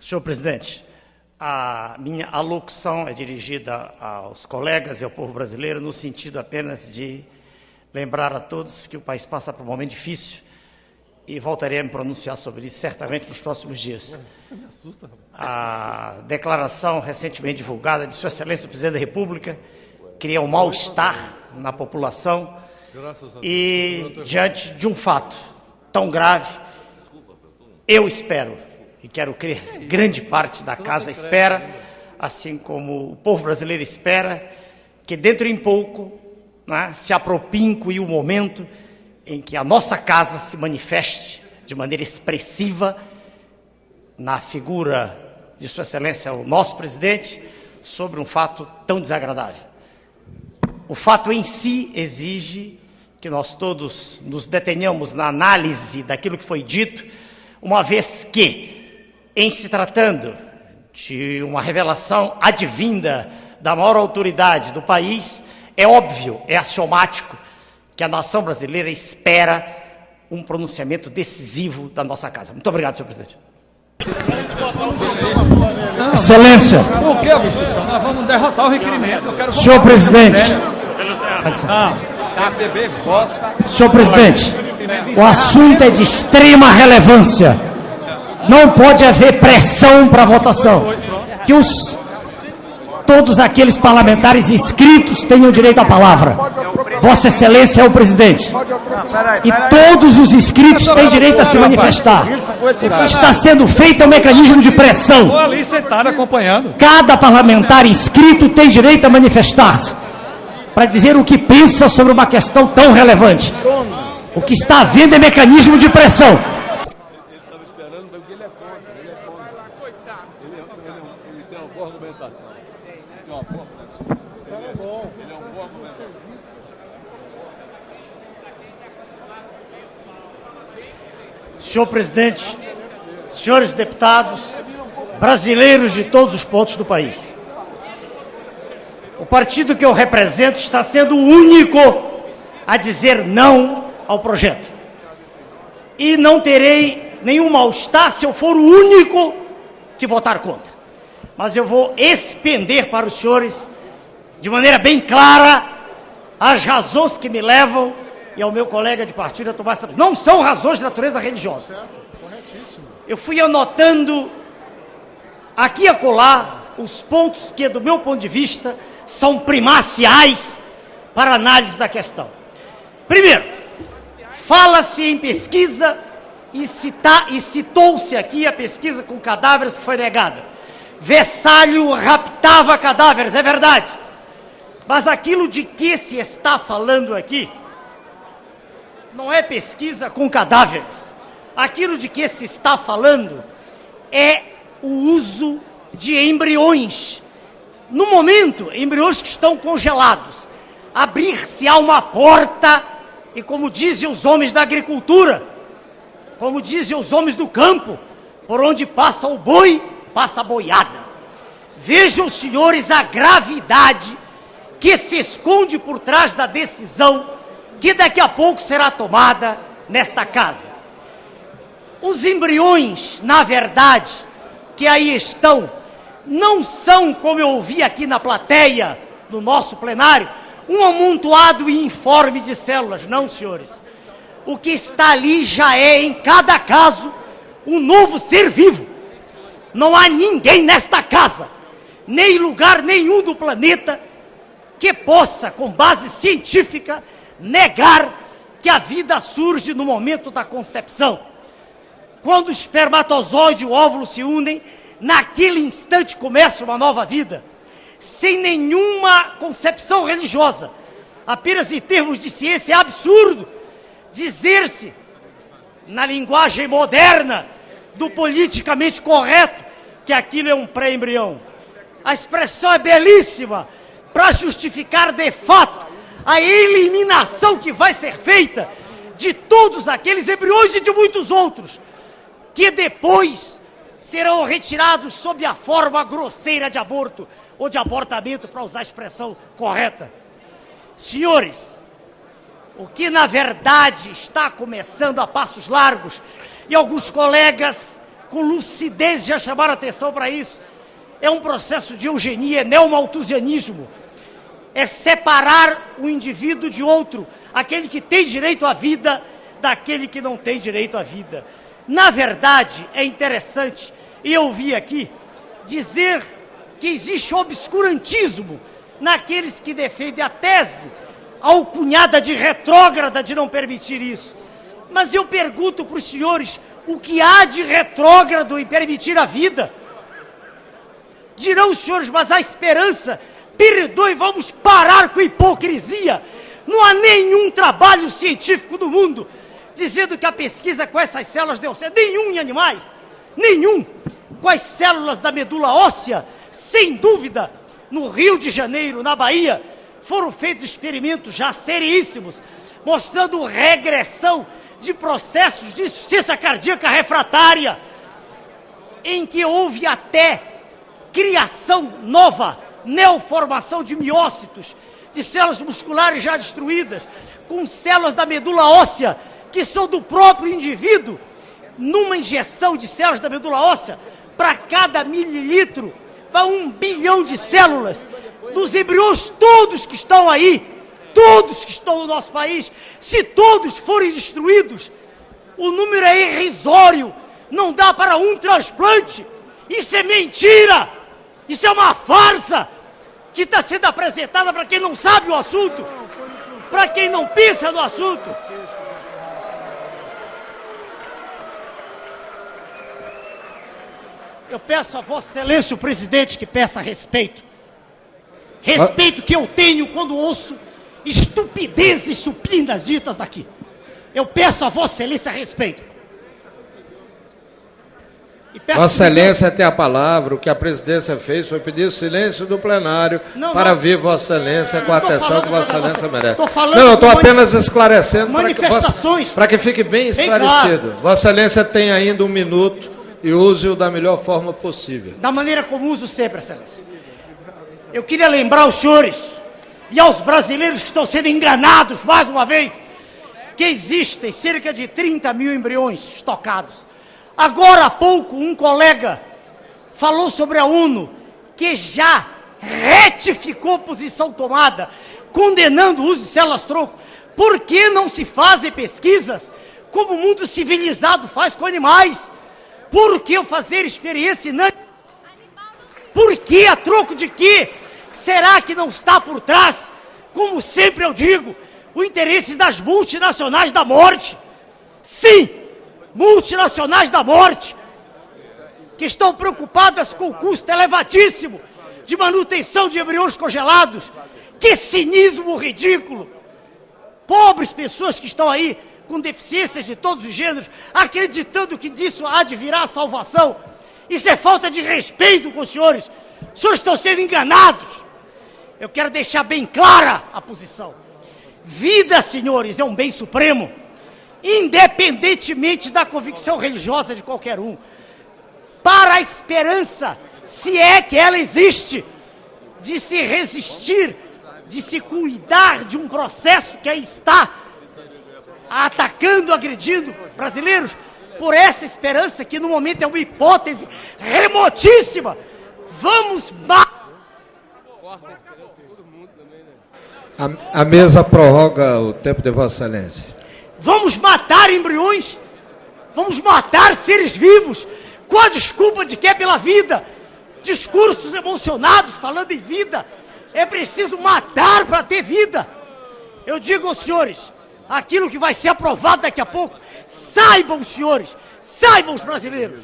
Senhor presidente, a minha alocução é dirigida aos colegas e ao povo brasileiro no sentido apenas de lembrar a todos que o país passa por um momento difícil e voltarei a me pronunciar sobre isso certamente nos próximos dias. A declaração recentemente divulgada de Sua Excelência o Presidente da República cria um mal-estar na população e, diante de um fato tão grave, eu espero, e quero crer, grande parte da casa espera, assim como o povo brasileiro espera, que dentro em pouco se apropie o momento em que a nossa casa se manifeste de maneira expressiva na figura de Sua Excelência, o nosso presidente, sobre um fato tão desagradável. O fato em si exige que nós todos nos detenhamos na análise daquilo que foi dito, uma vez que, em se tratando de uma revelação advinda da maior autoridade do país, é óbvio, é axiomático, que a nação brasileira espera um pronunciamento decisivo da nossa casa. Muito obrigado, senhor presidente. Excelência. Por que obstrução? Nós vamos derrotar o requerimento. Eu quero Senhor presidente. PDB vota. Senhor presidente, o assunto é de extrema relevância. Não pode haver pressão para a votação. Que todos aqueles parlamentares inscritos tenham direito à palavra. Vossa Excelência é o presidente. E todos os inscritos têm direito a se manifestar. O que está sendo feito é um mecanismo de pressão. Estou ali sentado acompanhando. Cada parlamentar inscrito tem direito a manifestar-se para dizer o que pensa sobre uma questão tão relevante. O que está havendo é mecanismo de pressão. Senhor presidente, senhores deputados, brasileiros de todos os pontos do país. O partido que eu represento está sendo o único a dizer não ao projeto. E não terei nenhum mal-estar se eu for o único que votar contra. Mas eu vou expender para os senhores, de maneira bem clara, as razões que me levam e ao meu colega de partido a tomar essa... Não são razões de natureza religiosa. Eu fui anotando aqui e acolá os pontos que, do meu ponto de vista, são primaciais para a análise da questão. Primeiro, fala-se em pesquisa e citou-se aqui a pesquisa com cadáveres que foi negada. Vessalio raptava cadáveres, é verdade. Mas aquilo de que se está falando aqui não é pesquisa com cadáveres. Aquilo de que se está falando é o uso de embriões. No momento, embriões que estão congelados. Abrir-se-á uma porta e, como dizem os homens da agricultura, como dizem os homens do campo, por onde passa o boi, passa a boiada. Vejam, senhores, a gravidade que se esconde por trás da decisão que daqui a pouco será tomada nesta casa. Os embriões, na verdade, que aí estão, não são, como eu ouvi aqui na plateia, no nosso plenário, um amontoado e informe de células. Não, senhores. O que está ali já é, em cada caso, um novo ser vivo. Não há ninguém nesta casa, nem lugar nenhum do planeta, que possa, com base científica, negar que a vida surge no momento da concepção. Quando o espermatozoide e o óvulo se unem, naquele instante começa uma nova vida, sem nenhuma concepção religiosa. Apenas em termos de ciência é absurdo dizer-se, na linguagem moderna do politicamente correto, que aquilo é um pré-embrião. A expressão é belíssima para justificar de fato a eliminação que vai ser feita de todos aqueles embriões e de muitos outros, que depois serão retirados sob a forma grosseira de aborto, ou de abortamento, para usar a expressão correta. Senhores, o que na verdade está começando a passos largos, e alguns colegas com lucidez, já chamaram atenção para isso. É um processo de eugenia, é neomalthusianismo. É separar o indivíduo de outro, aquele que tem direito à vida daquele que não tem direito à vida. Na verdade, é interessante, e eu ouvi aqui, dizer que existe obscurantismo naqueles que defendem a tese alcunhada de retrógrada de não permitir isso. Mas eu pergunto para os senhores, o que há de retrógrado em permitir a vida? Dirão os senhores, mas a esperança, perdoe, vamos parar com a hipocrisia. Não há nenhum trabalho científico no mundo dizendo que a pesquisa com essas células deu certo. Nenhum em animais, nenhum. Com as células da medula óssea, sem dúvida, no Rio de Janeiro, na Bahia, foram feitos experimentos já seríssimos, mostrando regressão de processos de insuficiência cardíaca refratária, em que houve até criação nova, neoformação de miócitos, de células musculares já destruídas, com células da medula óssea, que são do próprio indivíduo, numa injeção de células da medula óssea, para cada mililitro, vai 1 bilhão de células, dos embriões todos que estão aí, todos que estão no nosso país, se todos forem destruídos, o número é irrisório, não dá para um transplante. Isso é mentira, isso é uma farsa, que está sendo apresentada para quem não sabe o assunto, para quem não pensa no assunto. Eu peço a Vossa Excelência, o presidente, que peça respeito. Respeito que eu tenho quando ouço estupidezes supinas ditas daqui. Eu peço a Vossa Excelência respeito. Vossa Excelência tem a palavra. O que a presidência fez foi pedir silêncio do plenário para ouvir Vossa Excelência com a atenção que Vossa Excelência merece. Não, eu estou apenas esclarecendo para que fique bem esclarecido. Claro. Vossa Excelência tem ainda 1 minuto e use-o da melhor forma possível. Da maneira como uso sempre, Excelência. Eu queria lembrar aos senhores e aos brasileiros que estão sendo enganados, mais uma vez, que existem cerca de 30 mil embriões estocados. Agora há pouco, um colega falou sobre a ONU, que já retificou a posição tomada, condenando o uso de células-tronco. Por que não se fazem pesquisas como o mundo civilizado faz com animais? Por que fazer experiência inânime? Por que? A troco de quê? Será que não está por trás, como sempre eu digo, o interesse das multinacionais da morte? Sim, multinacionais da morte, que estão preocupadas com o custo elevadíssimo de manutenção de embriões congelados. Que cinismo ridículo! Pobres pessoas que estão aí com deficiências de todos os gêneros, acreditando que disso há de virar a salvação. Isso é falta de respeito com os senhores. Os senhores estão sendo enganados. Eu quero deixar bem clara a posição. Vida, senhores, é um bem supremo, independentemente da convicção religiosa de qualquer um. Para a esperança, se é que ela existe, de se resistir, de se cuidar de um processo que aí está atacando, agredindo brasileiros, por essa esperança que no momento é uma hipótese remotíssima. Vamos... A mesa prorroga o tempo de Vossa Excelência. Vamos matar embriões? Vamos matar seres vivos? Com a desculpa de que é pela vida? Discursos emocionados falando em vida. É preciso matar para ter vida. Eu digo aos senhores, aquilo que vai ser aprovado daqui a pouco, saibam os senhores, saibam os brasileiros,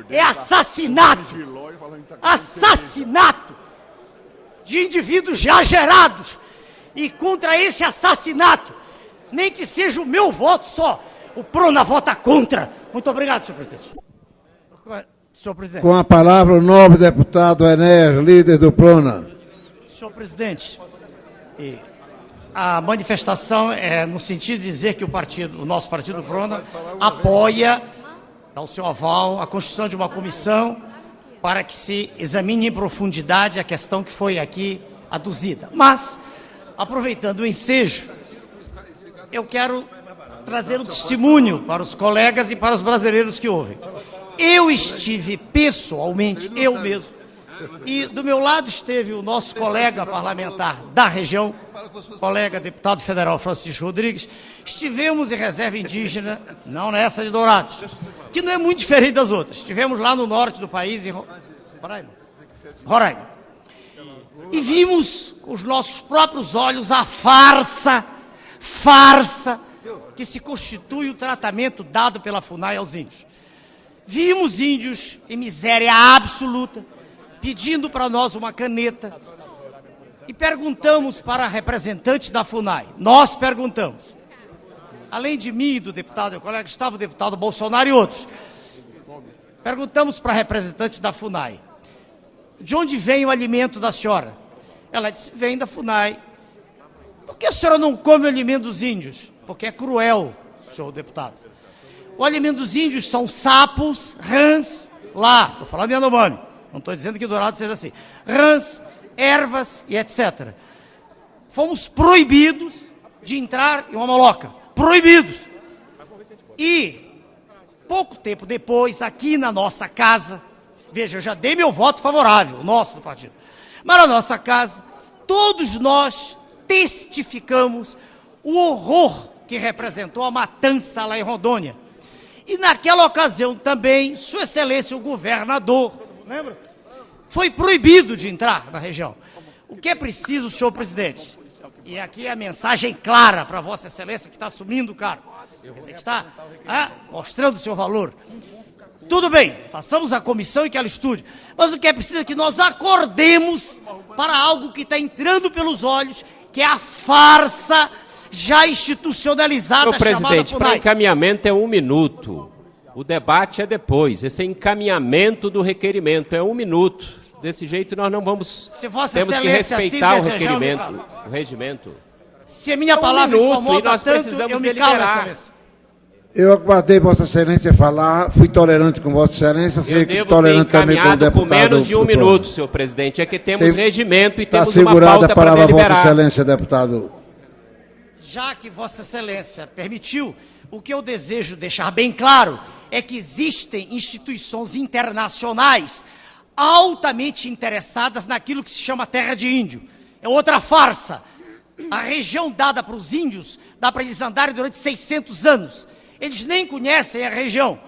é assassinato. Assassinato de indivíduos já gerados. E contra esse assassinato, nem que seja o meu voto só, o PRONA vota contra. Muito obrigado, senhor presidente. Senhor presidente. Com a palavra o nobre deputado Enéas, líder do PRONA. Senhor presidente, a manifestação é no sentido de dizer que o nosso partido, o PRONA, apoia, dá o seu aval, a constituição de uma comissão para que se examine em profundidade a questão que foi aqui aduzida. Mas, aproveitando o ensejo, eu quero trazer um testemunho para os colegas e para os brasileiros que ouvem. Eu estive pessoalmente, eu mesmo, e do meu lado esteve o nosso colega parlamentar da região, colega deputado federal Francisco Rodrigues. Estivemos em reserva indígena, não nessa de Dourados, que não é muito diferente das outras. Estivemos lá no norte do país, em Roraima. E vimos com os nossos próprios olhos a farsa que se constitui o tratamento dado pela FUNAI aos índios. Vimos índios em miséria absoluta, pedindo para nós uma caneta, e perguntamos para a representante da FUNAI. Nós perguntamos, além de mim e do deputado, colega, estava o deputado Bolsonaro e outros. Perguntamos para a representante da FUNAI, de onde vem o alimento da senhora? Ela disse, vem da FUNAI. Por que a senhora não come o alimento dos índios? Porque é cruel, senhor deputado. O alimento dos índios são sapos, rãs, lá, estou falando em Yanomami, não estou dizendo que Dourado seja assim, rãs, ervas e etc. Fomos proibidos de entrar em uma maloca, proibidos. E, pouco tempo depois, aqui na nossa casa, veja, eu já dei meu voto favorável, o nosso do partido, mas na nossa casa, todos nós testificamos o horror que representou a matança lá em Rondônia. E naquela ocasião também, Sua Excelência, o governador, lembra? Foi proibido de entrar na região. O que é preciso, senhor presidente? E aqui é a mensagem clara para Vossa Excelência, que está assumindo o cargo, quer dizer, que está mostrando o seu valor. Tudo bem, façamos a comissão e que ela estude, mas o que é preciso é que nós acordemos para algo que está entrando pelos olhos, que é a farsa já institucionalizada, chamada FUNAI. Senhor presidente, para encaminhamento é 1 minuto. O debate é depois. Esse é encaminhamento do requerimento, é 1 minuto. Desse jeito nós não vamos... Temos que respeitar assim o requerimento, o regimento. Se a minha palavra incomoda tanto, eu me calo, Excelência. Eu aguardei Vossa Excelência falar, fui tolerante com Vossa Excelência, sei que tolerante também com o deputado. Com menos de 1 minuto, senhor presidente. É que temos regimento e temos uma pauta para deliberar. Está segurada a palavra, Vossa Excelência, deputado. Já que Vossa Excelência permitiu, o que eu desejo deixar bem claro é que existem instituições internacionais altamente interessadas naquilo que se chama terra de índio. É outra farsa. A região dada para os índios, dá para eles andarem durante 600 anos. Eles nem conhecem a região.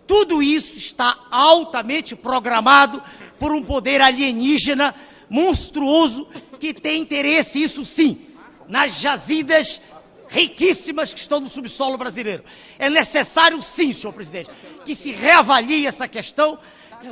Tudo isso está altamente programado por um poder alienígena monstruoso que tem interesse, isso sim, nas jazidas riquíssimas que estão no subsolo brasileiro. É necessário, sim, senhor presidente, que se reavalie essa questão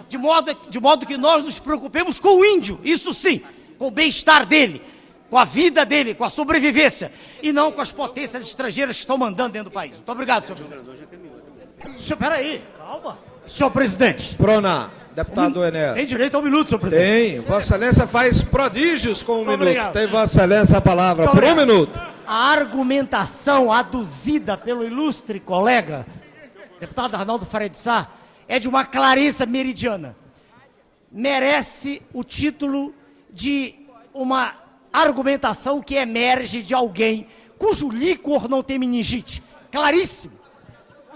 de modo que nós nos preocupemos com o índio, isso sim, com o bem-estar dele, com a vida dele, com a sobrevivência, e não com as potências estrangeiras que estão mandando dentro do país. Muito obrigado, senhor presidente. Senhor, peraí, calma. Senhor presidente. Prona, deputado Enéas. Tem direito a 1 minuto, senhor presidente. Tem. Vossa Excelência faz prodígios com 1 minuto. Obrigado. Tem Vossa Excelência a palavra por 1 minuto. A argumentação aduzida pelo ilustre colega, deputado Arnaldo Faria de Sá, é de uma clareza meridiana. Merece o título de uma argumentação que emerge de alguém cujo líquor não tem meningite. Claríssimo.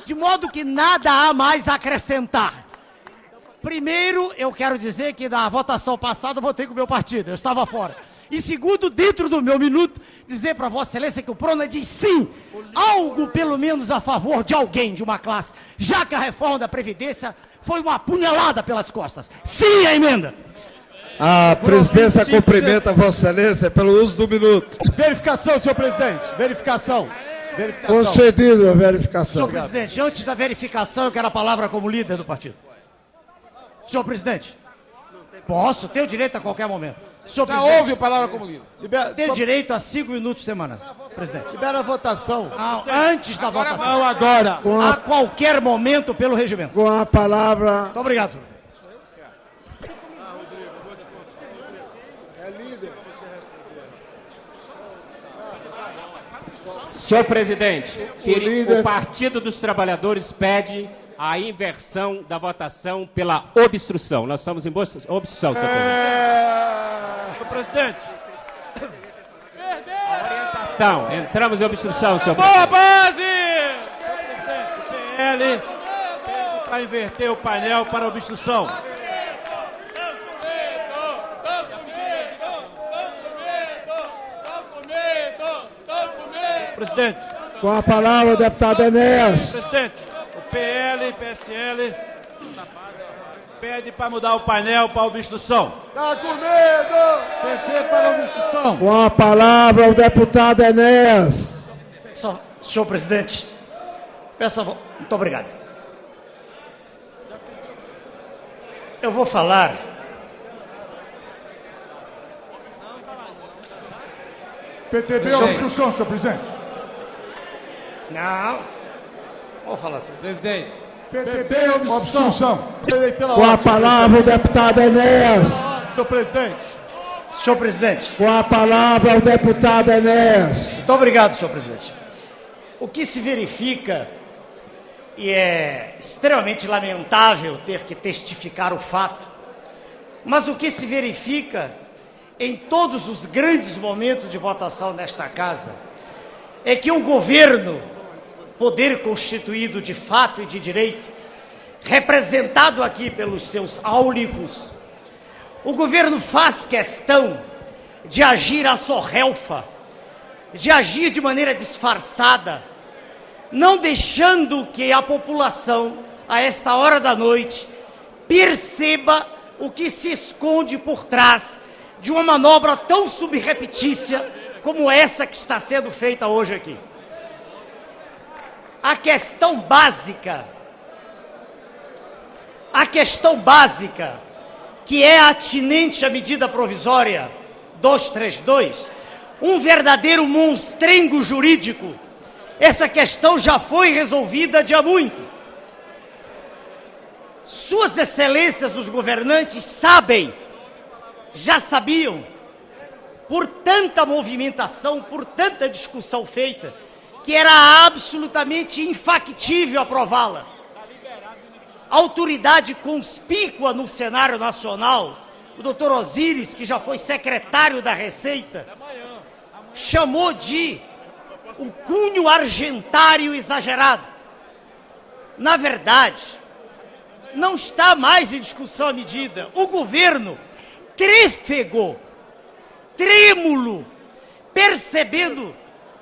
De modo que nada há mais a acrescentar. Primeiro, eu quero dizer que na votação passada eu votei com o meu partido, eu estava fora. E segundo, dentro do meu minuto, dizer para Vossa Excelência que o Prona diz sim, algo pelo menos a favor de alguém, de uma classe, já que a reforma da Previdência foi uma punhalada pelas costas. Sim, a emenda. A presidência cumprimenta Vossa Excelência pelo uso do minuto. Verificação, senhor presidente. Verificação. Concedido a verificação. Senhor presidente, antes da verificação, eu quero a palavra como líder do partido. Senhor presidente, posso, tenho direito a qualquer momento. Senhor já houve a palavra como líder. Tem direito a 5 minutos por semana, presidente. Libera a votação. Antes da votação. Não, agora. A qualquer momento pelo regimento. Com a palavra. Muito obrigado, senhor. Senhor presidente, o Partido dos Trabalhadores pede a inversão da votação pela obstrução. Nós estamos em obstrução, senhor presidente. Senhor presidente. A orientação. Entramos em obstrução, senhor presidente. Boa base! para inverter o painel para obstrução. Presidente. Com a palavra, o deputado Enéas. Presidente, o PL e PSL pede para mudar o painel para obstrução. Tá com medo! PT para obstrução. Com a palavra, o deputado Enéas. Senhor presidente, muito obrigado. Eu vou falar. PTB obstrução, senhor presidente. Não. Vou falar assim. Presidente. PTB obstrução. Com a palavra, o deputado Enéas. Senhor presidente. Senhor presidente. Com a palavra, o deputado Enéas. Muito obrigado, senhor presidente. O que se verifica, e é extremamente lamentável ter que testificar o fato, mas o que se verifica em todos os grandes momentos de votação nesta casa é que o governo, poder constituído de fato e de direito, representado aqui pelos seus áulicos, o governo faz questão de agir à sorrelfa, de agir de maneira disfarçada, não deixando que a população, a esta hora da noite, perceba o que se esconde por trás de uma manobra tão subreptícia como essa que está sendo feita hoje aqui. A questão básica, que é atinente à medida provisória 232, um verdadeiro monstrengo jurídico, essa questão já foi resolvida de há muito. Suas excelências, os governantes, sabem, já sabiam, por tanta movimentação, por tanta discussão feita, que era absolutamente infactível aprová-la. A autoridade conspícua no cenário nacional, o doutor Osíris, que já foi secretário da Receita, chamou de o cunho argentário exagerado. Na verdade, não está mais em discussão a medida. O governo trêfego, trêmulo, percebendo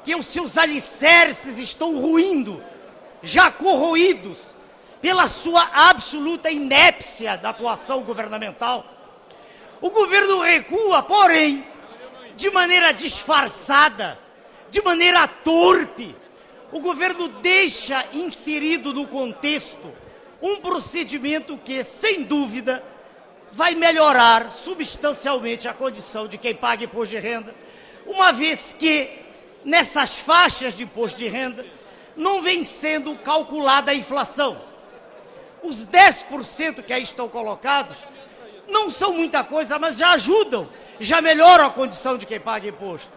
que os seus alicerces estão ruindo, já corroídos pela sua absoluta inépcia da atuação governamental. O governo recua, porém, de maneira disfarçada, de maneira torpe. O governo deixa inserido no contexto um procedimento que, sem dúvida, vai melhorar substancialmente a condição de quem paga imposto de renda, uma vez que, nessas faixas de imposto de renda, não vem sendo calculada a inflação. Os 10% que aí estão colocados não são muita coisa, mas já ajudam, já melhoram a condição de quem paga imposto.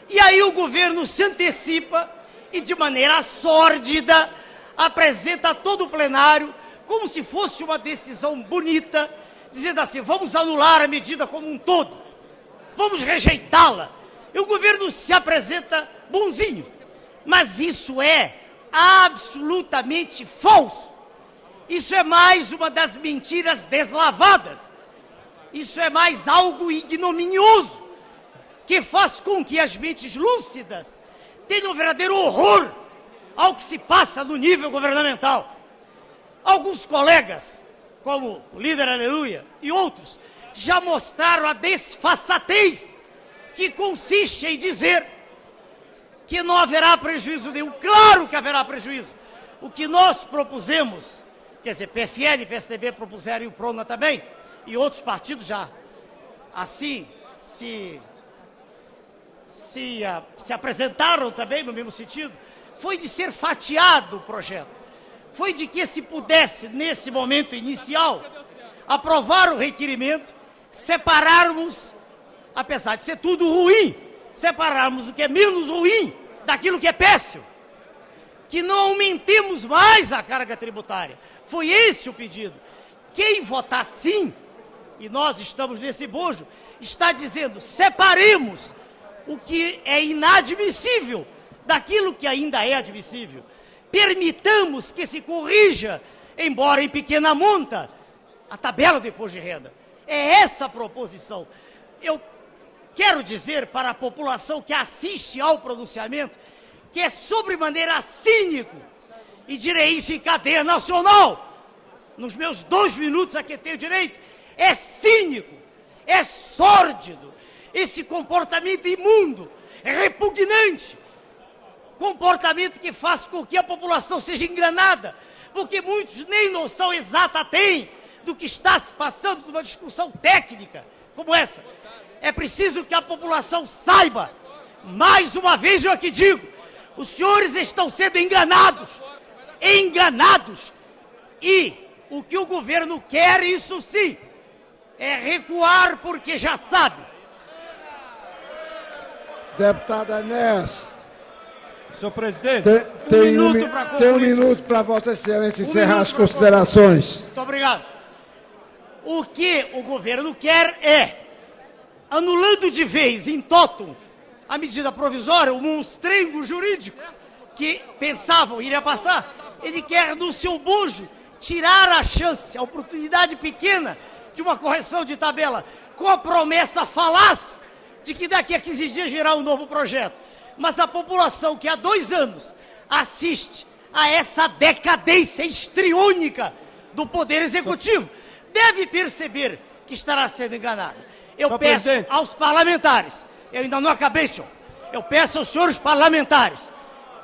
E aí o governo se antecipa e, de maneira sórdida, apresenta a todo o plenário como se fosse uma decisão bonita, dizendo assim, vamos anular a medida como um todo, vamos rejeitá-la. E o governo se apresenta bonzinho, mas isso é absolutamente falso. Isso é mais uma das mentiras deslavadas. Isso é mais algo ignominioso, que faz com que as mentes lúcidas tenham um verdadeiro horror ao que se passa no nível governamental. Alguns colegas, como o líder Aleluia e outros, já mostraram a desfaçatez que consiste em dizer que não haverá prejuízo nenhum. Claro que haverá prejuízo. O que nós propusemos, quer dizer, PFL e PSDB propuseram e o PRONA também, e outros partidos já assim se apresentaram também no mesmo sentido, foi de ser fatiado o projeto. Foi de que se pudesse, nesse momento inicial, aprovar o requerimento, separarmos, apesar de ser tudo ruim, separarmos o que é menos ruim daquilo que é péssimo. Que não aumentemos mais a carga tributária. Foi esse o pedido. Quem votar sim, e nós estamos nesse bojo, está dizendo, separemos o que é inadmissível daquilo que ainda é admissível. Permitamos que se corrija embora em pequena monta, a tabela do imposto de renda. É essa a proposição. Eu quero dizer para a população que assiste ao pronunciamento que é sobremaneira cínico, e direi isso em cadeia nacional, nos meus 2 minutos a que tenho direito, é cínico, é sórdido, esse comportamento imundo, é repugnante, comportamento que faz com que a população seja enganada, porque muitos nem noção exata têm do que está se passando numa discussão técnica como essa. É preciso que a população saiba, mais uma vez eu aqui digo, os senhores estão sendo enganados, e o que o governo quer, isso sim, é recuar porque já sabe. Deputado Enéas. Senhor presidente, Tem um minuto para Vossa Excelência encerrar as considerações. Muito obrigado. O que o governo quer é, anulando de vez, em totum, a medida provisória, o monstrengo jurídico que pensavam iria passar, ele quer, no seu bojo, tirar a chance, a oportunidade pequena de uma correção de tabela, com a promessa falaz de que daqui a 15 dias virá um novo projeto. Mas a população que há 2 anos assiste a essa decadência histriônica do Poder Executivo deve perceber que estará sendo enganada. Eu peço aos parlamentares, eu ainda não acabei, senhor, eu peço aos senhores parlamentares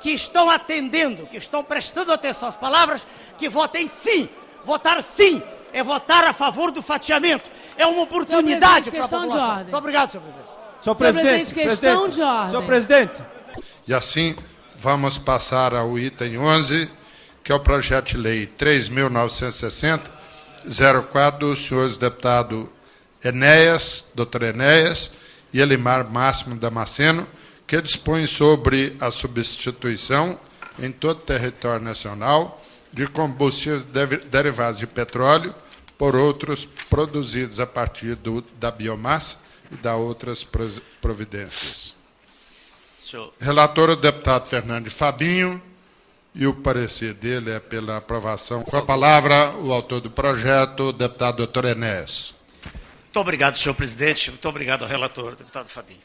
que estão atendendo, que estão prestando atenção às palavras, que votem sim. Votar sim é votar a favor do fatiamento. É uma oportunidade para a população. Muito obrigado, senhor presidente. senhor presidente, questão de ordem. Senhor presidente. E assim, vamos passar ao item 11, que é o projeto de lei 3.960, 04, dos senhores deputados Enéas, doutor Enéas, e Elimar Máximo Damasceno, que dispõe sobre a substituição em todo o território nacional de combustíveis derivados de petróleo por outros produzidos a partir da biomassa e das outras providências. Relator o deputado Fernando Fabinho, e o parecer dele é pela aprovação. Com a palavra, o autor do projeto, o deputado doutor Enéas. Muito obrigado, senhor presidente. Muito obrigado ao relator, deputado Fabinho.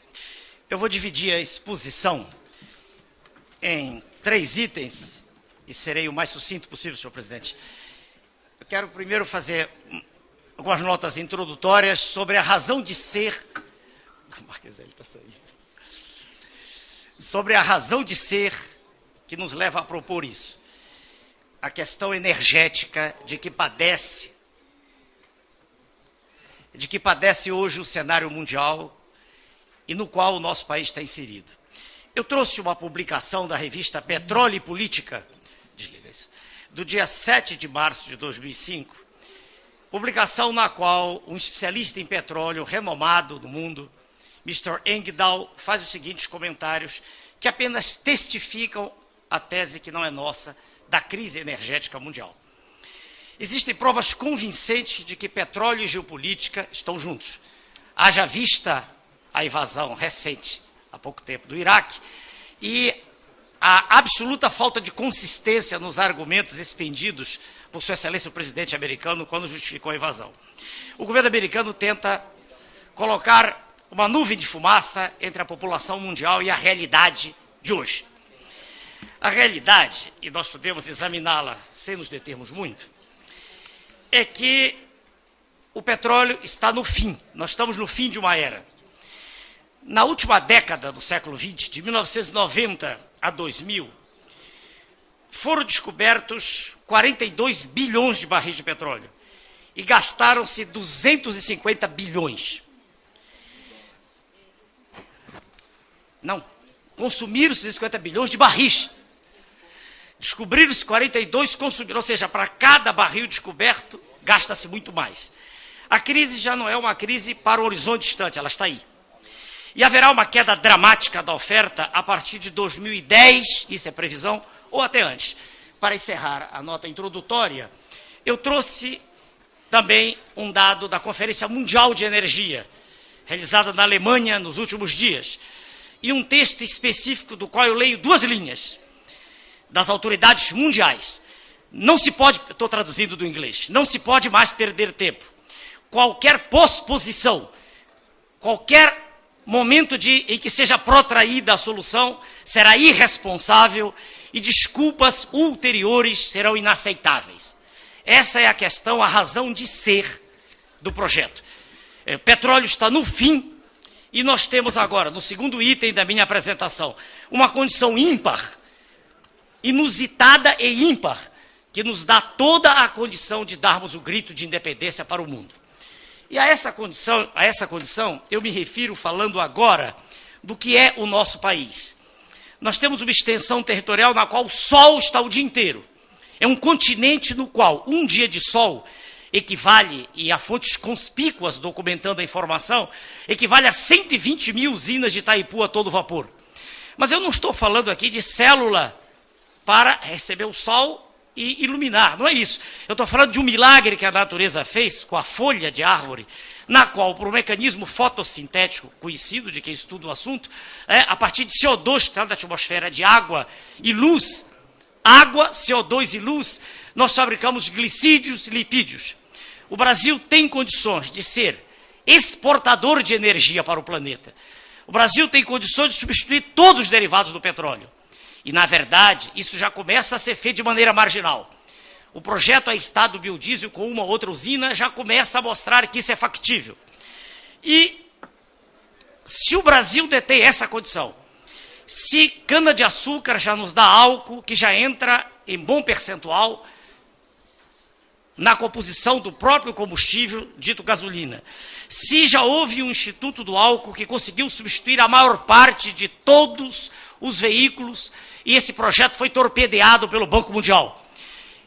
Eu vou dividir a exposição em 3 itens e serei o mais sucinto possível, senhor presidente. Eu quero primeiro fazer algumas notas introdutórias sobre a razão de ser... Sobre a razão de ser que nos leva a propor isso. A questão energética de que padece hoje o cenário mundial e no qual o nosso país está inserido. Eu trouxe uma publicação da revista Petróleo e Política, do dia 7 de março de 2005, publicação na qual um especialista em petróleo renomado no mundo, Mr. Engdahl, faz os seguintes comentários que apenas testificam a tese que não é nossa, da crise energética mundial. Existem provas convincentes de que petróleo e geopolítica estão juntos. Haja vista a invasão recente, há pouco tempo, do Iraque, e a absoluta falta de consistência nos argumentos expendidos por Sua Excelência o presidente americano quando justificou a invasão. O governo americano tenta colocar uma nuvem de fumaça entre a população mundial e a realidade de hoje. A realidade, e nós podemos examiná-la sem nos determos muito, é que o petróleo está no fim. Nós estamos no fim de uma era. Na última década do século XX, de 1990 a 2000, foram descobertos 42 bilhões de barris de petróleo e gastaram-se 250 bilhões. Não, consumiram-se 250 bilhões de barris. Descobriram-se 42, consumiram, ou seja, para cada barril descoberto, gasta-se muito mais. A crise já não é uma crise para o horizonte distante, ela está aí. E haverá uma queda dramática da oferta a partir de 2010, isso é previsão, ou até antes. Para encerrar a nota introdutória, eu trouxe também um dado da Conferência Mundial de Energia, realizada na Alemanha nos últimos dias, e um texto específico do qual eu leio 2 linhas, das autoridades mundiais. Não se pode, estou traduzindo do inglês, não se pode mais perder tempo. Qualquer posposição, qualquer momento em que seja protraída a solução, será irresponsável e desculpas ulteriores serão inaceitáveis. Essa é a questão, a razão de ser do projeto. O petróleo está no fim e nós temos agora, no segundo item da minha apresentação, uma condição ímpar, inusitada e ímpar, que nos dá toda a condição de darmos o grito de independência para o mundo. E a essa condição, eu me refiro falando agora do que é o nosso país. Nós temos uma extensão territorial na qual o sol está o dia inteiro. É um continente no qual um dia de sol equivale, e há fontes conspícuas documentando a informação, equivale a 120 mil usinas de Itaipu a todo vapor. Mas eu não estou falando aqui de célula para receber o sol e iluminar, não é isso. Eu estou falando de um milagre que a natureza fez com a folha de árvore, na qual, por um mecanismo fotossintético conhecido de quem estuda o assunto, a partir de CO2 que está na atmosfera de água e luz, água, CO2 e luz, nós fabricamos glicídios e lipídios. O Brasil tem condições de ser exportador de energia para o planeta. O Brasil tem condições de substituir todos os derivados do petróleo. E, na verdade, isso já começa a ser feito de maneira marginal. O projeto A Estado do Biodiesel, com uma ou outra usina, já começa a mostrar que isso é factível. E, se o Brasil detém essa condição, se cana-de-açúcar já nos dá álcool, que já entra em bom percentual na composição do próprio combustível, dito gasolina, se já houve um Instituto do Álcool que conseguiu substituir a maior parte de todos os veículos, e esse projeto foi torpedeado pelo Banco Mundial.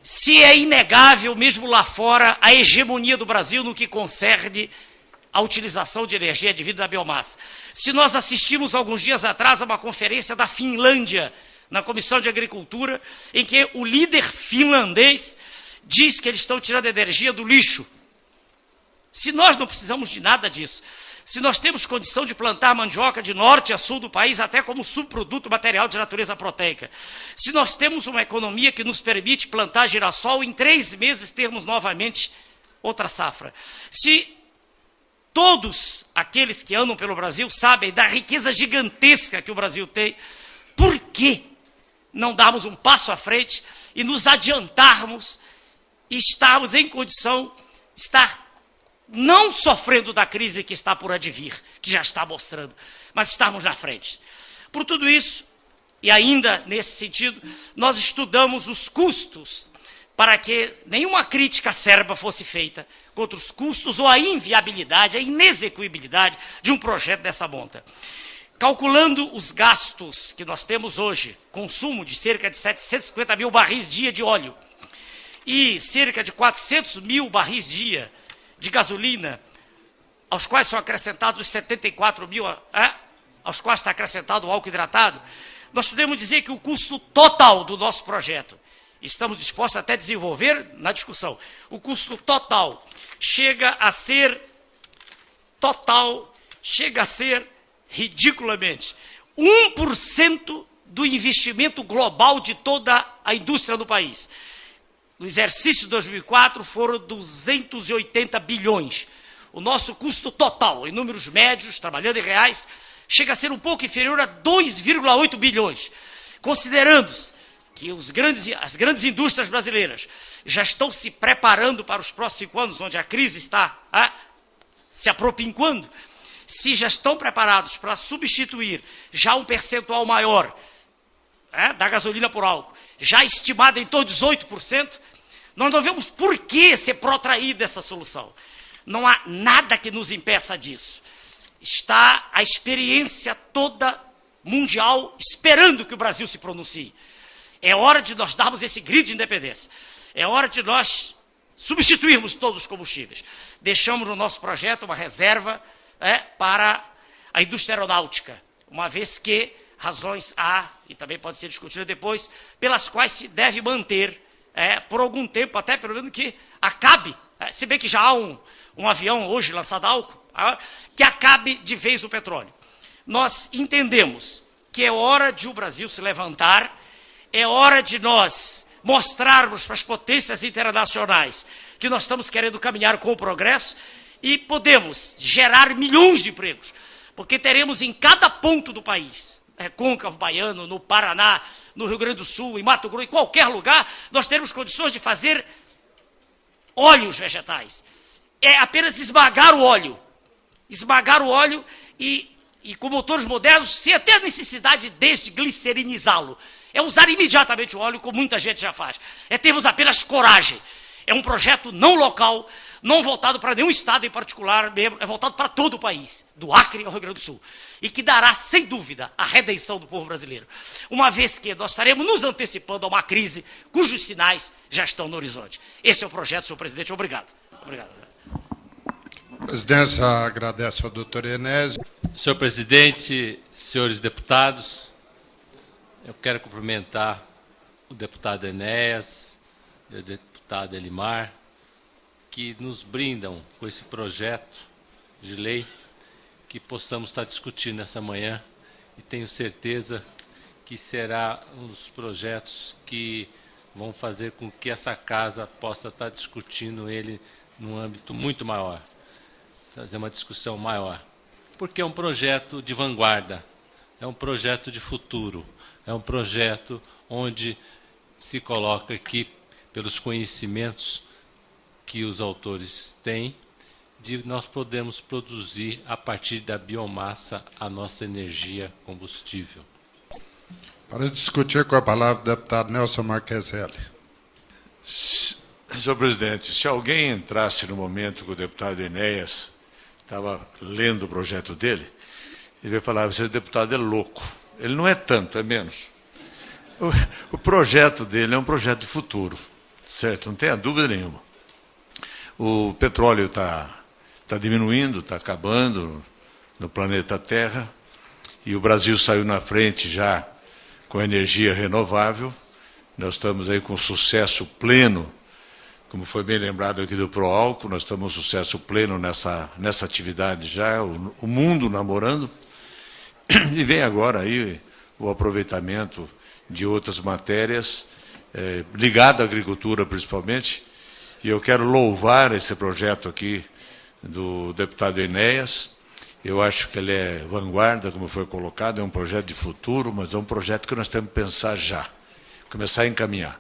Se é inegável, mesmo lá fora, a hegemonia do Brasil no que concerne a utilização de energia advinda da biomassa. Se nós assistimos alguns dias atrás a uma conferência da Finlândia, na Comissão de Agricultura, em que o líder finlandês diz que eles estão tirando energia do lixo. Se nós não precisamos de nada disso, se nós temos condição de plantar mandioca de norte a sul do país, até como subproduto material de natureza proteica, se nós temos uma economia que nos permite plantar girassol, em 3 meses termos novamente outra safra. Se todos aqueles que andam pelo Brasil sabem da riqueza gigantesca que o Brasil tem, por que não darmos um passo à frente e nos adiantarmos e estarmos em condição de estar não sofrendo da crise que está por advir, que já está mostrando, mas estarmos na frente. Por tudo isso, e ainda nesse sentido, nós estudamos os custos para que nenhuma crítica acerba fosse feita contra os custos ou a inviabilidade, a inexecuibilidade de um projeto dessa monta. Calculando os gastos que nós temos hoje, consumo de cerca de 750 mil barris dia de óleo e cerca de 400 mil barris dia de gasolina, aos quais são acrescentados os 74 mil, aos quais está acrescentado o álcool hidratado, nós podemos dizer que o custo total do nosso projeto, estamos dispostos até a desenvolver na discussão, o custo total chega a ser ridiculamente 1% do investimento global de toda a indústria do país. No exercício de 2004 foram 280 bilhões. O nosso custo total, em números médios, trabalhando em reais, chega a ser um pouco inferior a 2,8 bilhões. Considerando-se que as grandes indústrias brasileiras já estão se preparando para os próximos 5 anos, onde a crise está se apropinquando, se já estão preparados para substituir já um percentual maior da gasolina por álcool, já estimado em torno de 18%, nós não vemos por que ser protraída essa solução. Não há nada que nos impeça disso. Está a experiência toda mundial esperando que o Brasil se pronuncie. É hora de nós darmos esse grito de independência. É hora de nós substituirmos todos os combustíveis. Deixamos no nosso projeto uma reserva para a indústria aeronáutica, uma vez que razões há, e também pode ser discutida depois, pelas quais se deve manter por algum tempo, até pelo menos que acabe, se bem que já há um avião hoje lançado a álcool, que acabe de vez o petróleo. Nós entendemos que é hora de o Brasil se levantar, é hora de nós mostrarmos para as potências internacionais que nós estamos querendo caminhar com o progresso e podemos gerar milhões de empregos, porque teremos em cada ponto do país, Recôncavo Baiano, no Paraná, no Rio Grande do Sul, em Mato Grosso, em qualquer lugar, nós teremos condições de fazer óleos vegetais. É apenas esmagar o óleo e com motores modernos, sem até a necessidade de glicerinizá-lo. É usar imediatamente o óleo, como muita gente já faz. É termos apenas coragem. É um projeto não local, não voltado para nenhum estado em particular, é voltado para todo o país, do Acre ao Rio Grande do Sul, e que dará, sem dúvida, a redenção do povo brasileiro, uma vez que nós estaremos nos antecipando a uma crise cujos sinais já estão no horizonte. Esse é o projeto, senhor presidente. Obrigado. Obrigado. A presidência agradece ao doutor Enéas. Senhor presidente, senhores deputados, eu quero cumprimentar o deputado Enéas e o deputado Elimar, que nos brindam com esse projeto de lei que possamos estar discutindo essa manhã, e tenho certeza que será um dos projetos que vão fazer com que essa casa possa estar discutindo ele num âmbito muito maior, fazer uma discussão maior, porque é um projeto de vanguarda, é um projeto de futuro, é um projeto onde se coloca aqui, pelos conhecimentos que os autores têm, de nós podemos produzir, a partir da biomassa, a nossa energia combustível. Para discutir com a palavra o deputado Nelson Marqueselli. Senhor presidente, se alguém entrasse no momento que o deputado Enéas estava lendo o projeto dele, ele vai falar: esse deputado é louco. Ele não é tanto, é menos. O projeto dele é um projeto de futuro, certo? Não tenha dúvida nenhuma. O petróleo está diminuindo, está acabando no planeta Terra, e o Brasil saiu na frente já com energia renovável. Nós estamos aí com sucesso pleno, como foi bem lembrado aqui do Proálcool, nós estamos com sucesso pleno nessa atividade já, o mundo namorando. E vem agora aí o aproveitamento de outras matérias, ligado à agricultura principalmente, e eu quero louvar esse projeto aqui do deputado Enéas. Eu acho que ele é vanguarda, como foi colocado, é um projeto de futuro, mas é um projeto que nós temos que pensar já, começar a encaminhar.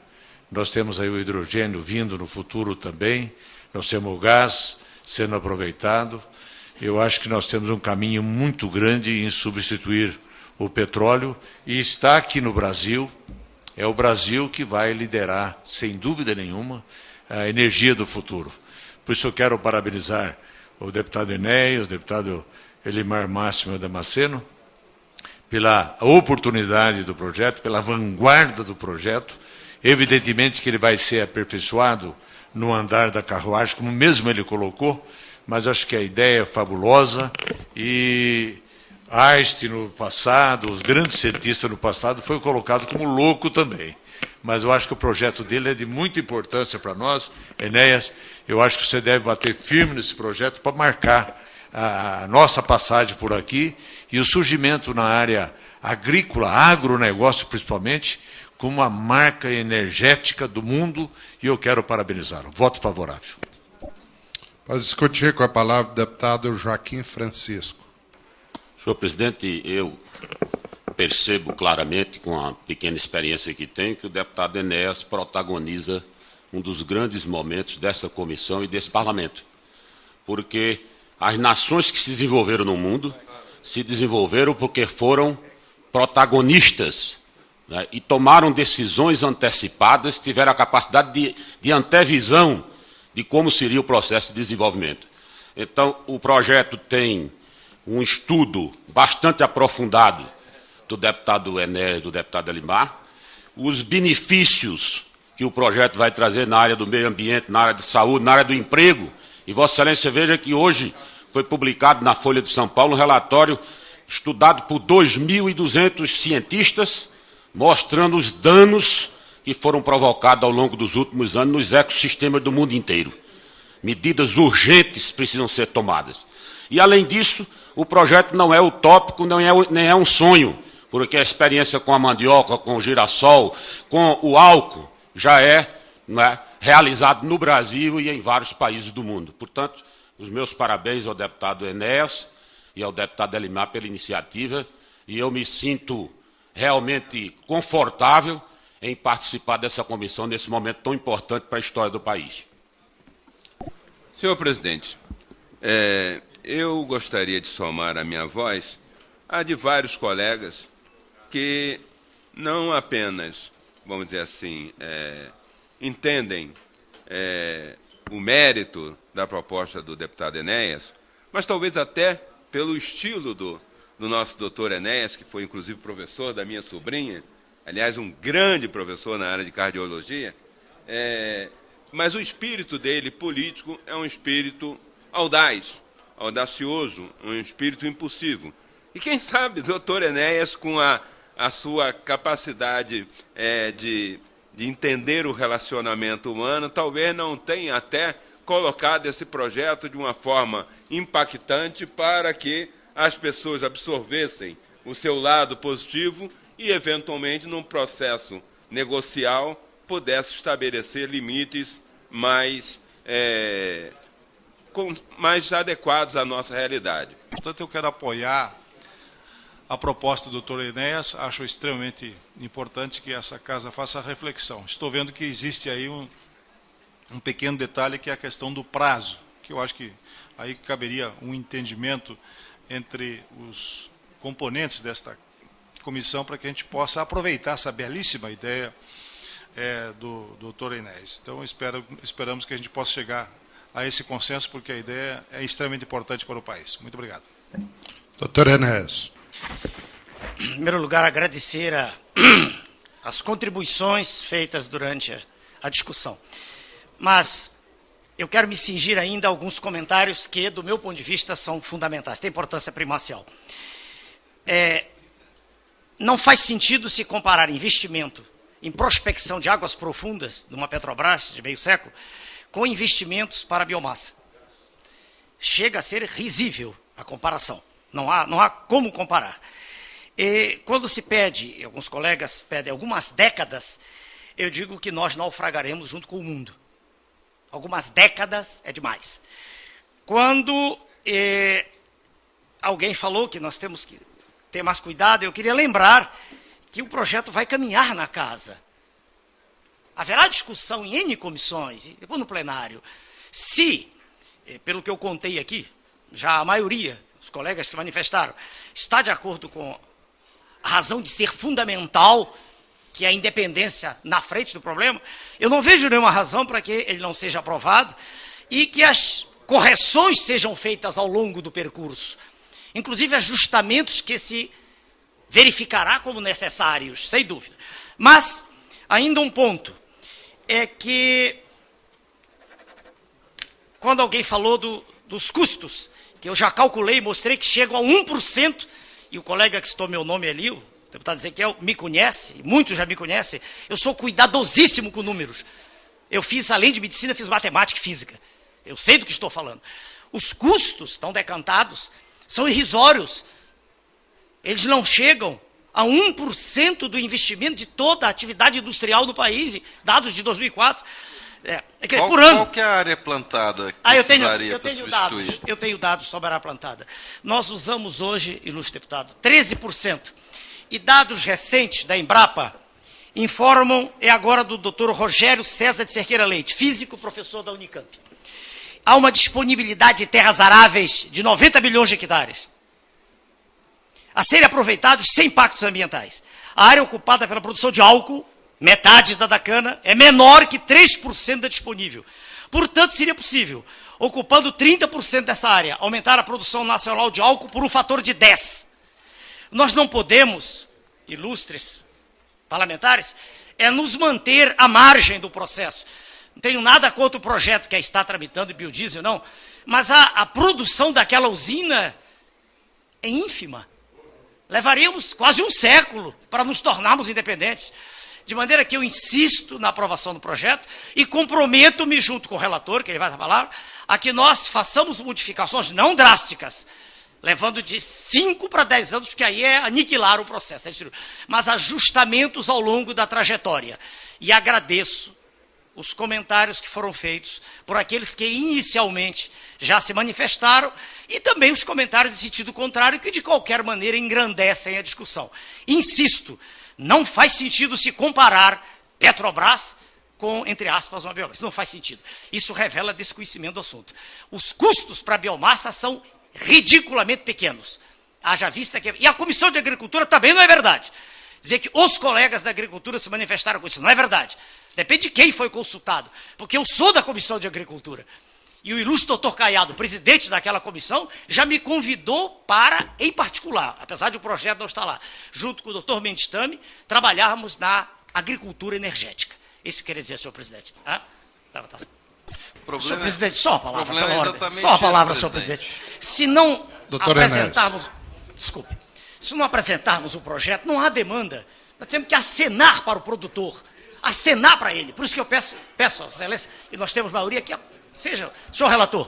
Nós temos aí o hidrogênio vindo no futuro também, nós temos o gás sendo aproveitado. Eu acho que nós temos um caminho muito grande em substituir o petróleo, e está aqui no Brasil, é o Brasil que vai liderar, sem dúvida nenhuma, a energia do futuro. Por isso eu quero parabenizar o deputado Enéas, o deputado Elimar Máximo Damasceno, pela oportunidade do projeto, pela vanguarda do projeto. Evidentemente que ele vai ser aperfeiçoado no andar da carruagem, como mesmo ele colocou, mas acho que a ideia é fabulosa, e Einstein no passado, os grandes cientistas no passado, foi colocado como louco também. Mas eu acho que o projeto dele é de muita importância para nós. Enéas, eu acho que você deve bater firme nesse projeto para marcar a nossa passagem por aqui e o surgimento na área agrícola, agronegócio principalmente, como uma marca energética do mundo, e eu quero parabenizá-lo. Voto favorável. Para discutir com a palavra o deputado Joaquim Francisco. Senhor presidente, eu percebo claramente, com a pequena experiência que tenho, que o deputado Enéas protagoniza um dos grandes momentos dessa comissão e desse parlamento. Porque as nações que se desenvolveram no mundo se desenvolveram porque foram protagonistas, né, e tomaram decisões antecipadas, tiveram a capacidade de antevisão de como seria o processo de desenvolvimento. Então, o projeto tem um estudo bastante aprofundado do deputado Enéas e do deputado Elimar, os benefícios que o projeto vai trazer na área do meio ambiente, na área de saúde, na área do emprego. E Vossa Excelência veja que hoje foi publicado na Folha de São Paulo um relatório estudado por 2.200 cientistas, mostrando os danos que foram provocados ao longo dos últimos anos nos ecossistemas do mundo inteiro. Medidas urgentes precisam ser tomadas. E, além disso, o projeto não é utópico, nem é um sonho, porque a experiência com a mandioca, com o girassol, com o álcool já é, né, realizado no Brasil e em vários países do mundo. Portanto, os meus parabéns ao deputado Enéas e ao deputado Elimar pela iniciativa, e eu me sinto realmente confortável em participar dessa comissão nesse momento tão importante para a história do país. Senhor presidente, eu gostaria de somar a minha voz à de vários colegas que não apenas, vamos dizer assim, entendem o mérito da proposta do deputado Enéas, mas talvez até pelo estilo do nosso doutor Enéas, que foi inclusive professor da minha sobrinha, aliás, um grande professor na área de cardiologia, mas o espírito dele, político, é um espírito audaz, audacioso, um espírito impulsivo. E quem sabe, doutor Enéas, com a sua capacidade de entender o relacionamento humano, talvez não tenha até colocado esse projeto de uma forma impactante para que as pessoas absorvessem o seu lado positivo e, eventualmente, num processo negocial, pudesse estabelecer limites mais adequados à nossa realidade. Portanto, eu quero apoiar a proposta do Dr. Enéas. Acho extremamente importante que essa casa faça reflexão. Estou vendo que existe aí um pequeno detalhe, que é a questão do prazo, que eu acho que aí caberia um entendimento entre os componentes desta comissão para que a gente possa aproveitar essa belíssima ideia do Dr. Enéas. Então, esperamos que a gente possa chegar a esse consenso, porque a ideia é extremamente importante para o país. Muito obrigado. Dr. Enéas. Em primeiro lugar, agradecer as contribuições feitas durante a discussão. Mas eu quero me cingir ainda a alguns comentários que, do meu ponto de vista, são fundamentais, têm importância primacial. Não faz sentido se comparar investimento em prospecção de águas profundas de uma Petrobras de meio século com investimentos para biomassa. Chega a ser risível a comparação. Não há como comparar. E quando se pede, alguns colegas pedem algumas décadas, eu digo que nós naufragaremos junto com o mundo. Algumas décadas é demais. Quando alguém falou que nós temos que ter mais cuidado, eu queria lembrar que o projeto vai caminhar na casa. Haverá discussão em N comissões, e depois no plenário. Se, pelo que eu contei aqui, já a maioria, os colegas que manifestaram, está de acordo com a razão de ser fundamental, que é a independência na frente do problema, eu não vejo nenhuma razão para que ele não seja aprovado e que as correções sejam feitas ao longo do percurso. Inclusive ajustamentos que se verificará como necessários, sem dúvida. Mas, ainda um ponto, é que, quando alguém falou dos custos, que eu já calculei e mostrei que chegam a 1%, e o colega que citou meu nome ali, o deputado Ezequiel, me conhece, muitos já me conhecem, eu sou cuidadosíssimo com números. Eu fiz, além de medicina, fiz matemática e física. Eu sei do que estou falando. Os custos estão decantados, são irrisórios. Eles não chegam a 1% do investimento de toda a atividade industrial no país, dados de 2004. Por ano. Qual que é a área plantada que precisaria para substituir? Eu tenho dados sobre a área plantada. Nós usamos hoje, ilustre deputado, 13%. E dados recentes da Embrapa informam, agora do Dr. Rogério César de Cerqueira Leite, físico, professor da Unicamp. Há uma disponibilidade de terras aráveis de 90 milhões de hectares a serem aproveitados sem impactos ambientais. A área ocupada pela produção de álcool, metade da cana, é menor que 3% da disponível. Portanto, seria possível, ocupando 30% dessa área, aumentar a produção nacional de álcool por um fator de 10. Nós não podemos, ilustres parlamentares, nos manter à margem do processo. Não tenho nada contra o projeto que está tramitando de biodiesel, não, mas a produção daquela usina é ínfima. Levaríamos quase um século para nos tornarmos independentes. De maneira que eu insisto na aprovação do projeto e comprometo-me, junto com o relator, que ele vai dar a palavra, a que nós façamos modificações não drásticas, levando de 5 para 10 anos, porque aí é aniquilar o processo, mas ajustamentos ao longo da trajetória. E agradeço os comentários que foram feitos por aqueles que inicialmente já se manifestaram e também os comentários em sentido contrário, que de qualquer maneira engrandecem a discussão. Insisto, não faz sentido se comparar Petrobras com, entre aspas, uma biomassa. Isso não faz sentido. Isso revela desconhecimento do assunto. Os custos para a biomassa são ridiculamente pequenos. Haja vista que... E a Comissão de Agricultura também não é verdade. Dizer que os colegas da Agricultura se manifestaram com isso não é verdade. Depende de quem foi consultado. Porque eu sou da Comissão de Agricultura. E o ilustre doutor Caiado, presidente daquela comissão, já me convidou para, em particular, apesar de o projeto não estar lá, junto com o doutor Mendes Tame, trabalharmos na agricultura energética. Isso quer dizer, senhor presidente. Senhor presidente, só uma palavra, pela ordem. Só uma palavra, senhor presidente. Se não apresentarmos... Desculpe. Se não apresentarmos o projeto, não há demanda. Nós temos que acenar para o produtor. Acenar para ele. Por isso que eu peço a excelência, e nós temos maioria aqui, seja, senhor relator,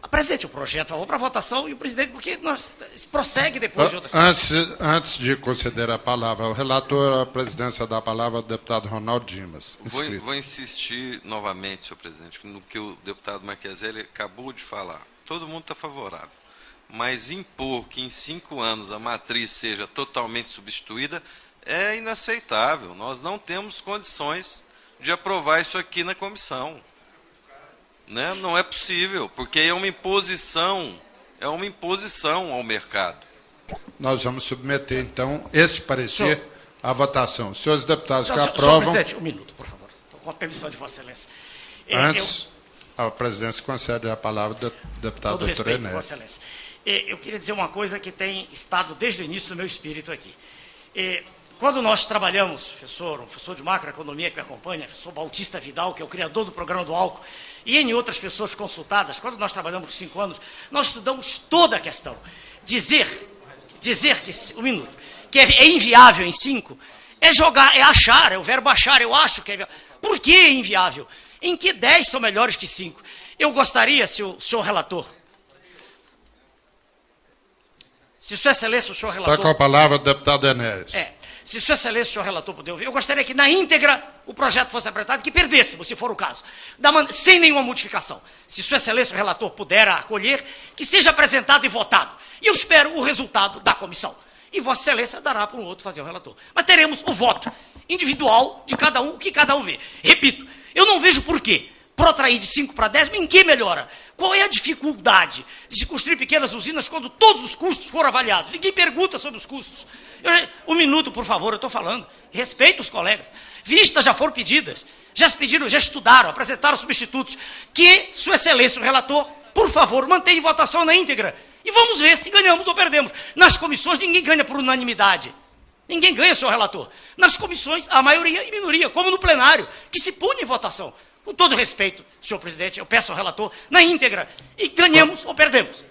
apresente o projeto, por favor, para votação, e o presidente, porque nós prossegue depois de outras Antes de conceder a palavra ao relator, a presidência da palavra ao deputado Ronaldo Dimas. Vou insistir novamente, senhor presidente, no que o deputado Marcheselli acabou de falar. Todo mundo está favorável. Mas impor que em 5 anos a matriz seja totalmente substituída é inaceitável. Nós não temos condições de aprovar isso aqui na comissão. Né? Não é possível, porque é uma imposição ao mercado. Nós vamos submeter, então, este parecer à votação. Senhores deputados que aprovam... Senhor presidente, um minuto, por favor, com a permissão de Vossa Excelência. Antes, a presidência concede a palavra ao deputado doutor Enéas. Vossa Excelência. Eu queria dizer uma coisa que tem estado desde o início do meu espírito aqui. Quando nós trabalhamos, um professor de macroeconomia que me acompanha, professor Bautista Vidal, que é o criador do programa do álcool, e em outras pessoas consultadas, quando nós trabalhamos por 5 anos, nós estudamos toda a questão. Dizer que é inviável em 5, é achar, é o verbo achar, eu acho que é inviável. Por que é inviável? Em que 10 são melhores que 5? Eu gostaria, se o senhor relator... Se Sua Excelência, o senhor relator... Está com a palavra o deputado Enéas. Se Sua Excelência, o senhor relator puder ouvir, eu gostaria que na íntegra o projeto fosse apresentado, que perdêssemos, se for o caso, sem nenhuma modificação. Se Sua Excelência, o relator, puder acolher, que seja apresentado e votado. E eu espero o resultado da comissão. E Vossa Excelência dará para um outro fazer o relator. Mas teremos o voto individual de cada um, o que cada um vê. Repito, eu não vejo por quê. Protrair de 5 para 10, em que melhora? Qual é a dificuldade de se construir pequenas usinas quando todos os custos foram avaliados? Ninguém pergunta sobre os custos. Um minuto, por favor, eu estou falando. Respeito os colegas. Vistas já foram pedidas. Já se pediram, já estudaram, apresentaram substitutos. Que Sua Excelência, o relator, por favor, mantenha votação na íntegra. E vamos ver se ganhamos ou perdemos. Nas comissões, ninguém ganha por unanimidade. Ninguém ganha, senhor relator. Nas comissões, a maioria e minoria, como no plenário, que se pune em votação. Com todo respeito, senhor presidente, eu peço ao relator, na íntegra, e ganhemos ou perdemos.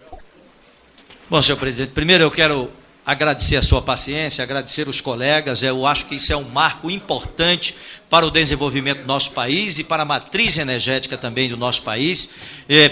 Bom, senhor presidente, primeiro eu quero agradecer a sua paciência, agradecer os colegas, eu acho que isso é um marco importante para o desenvolvimento do nosso país e para a matriz energética também do nosso país.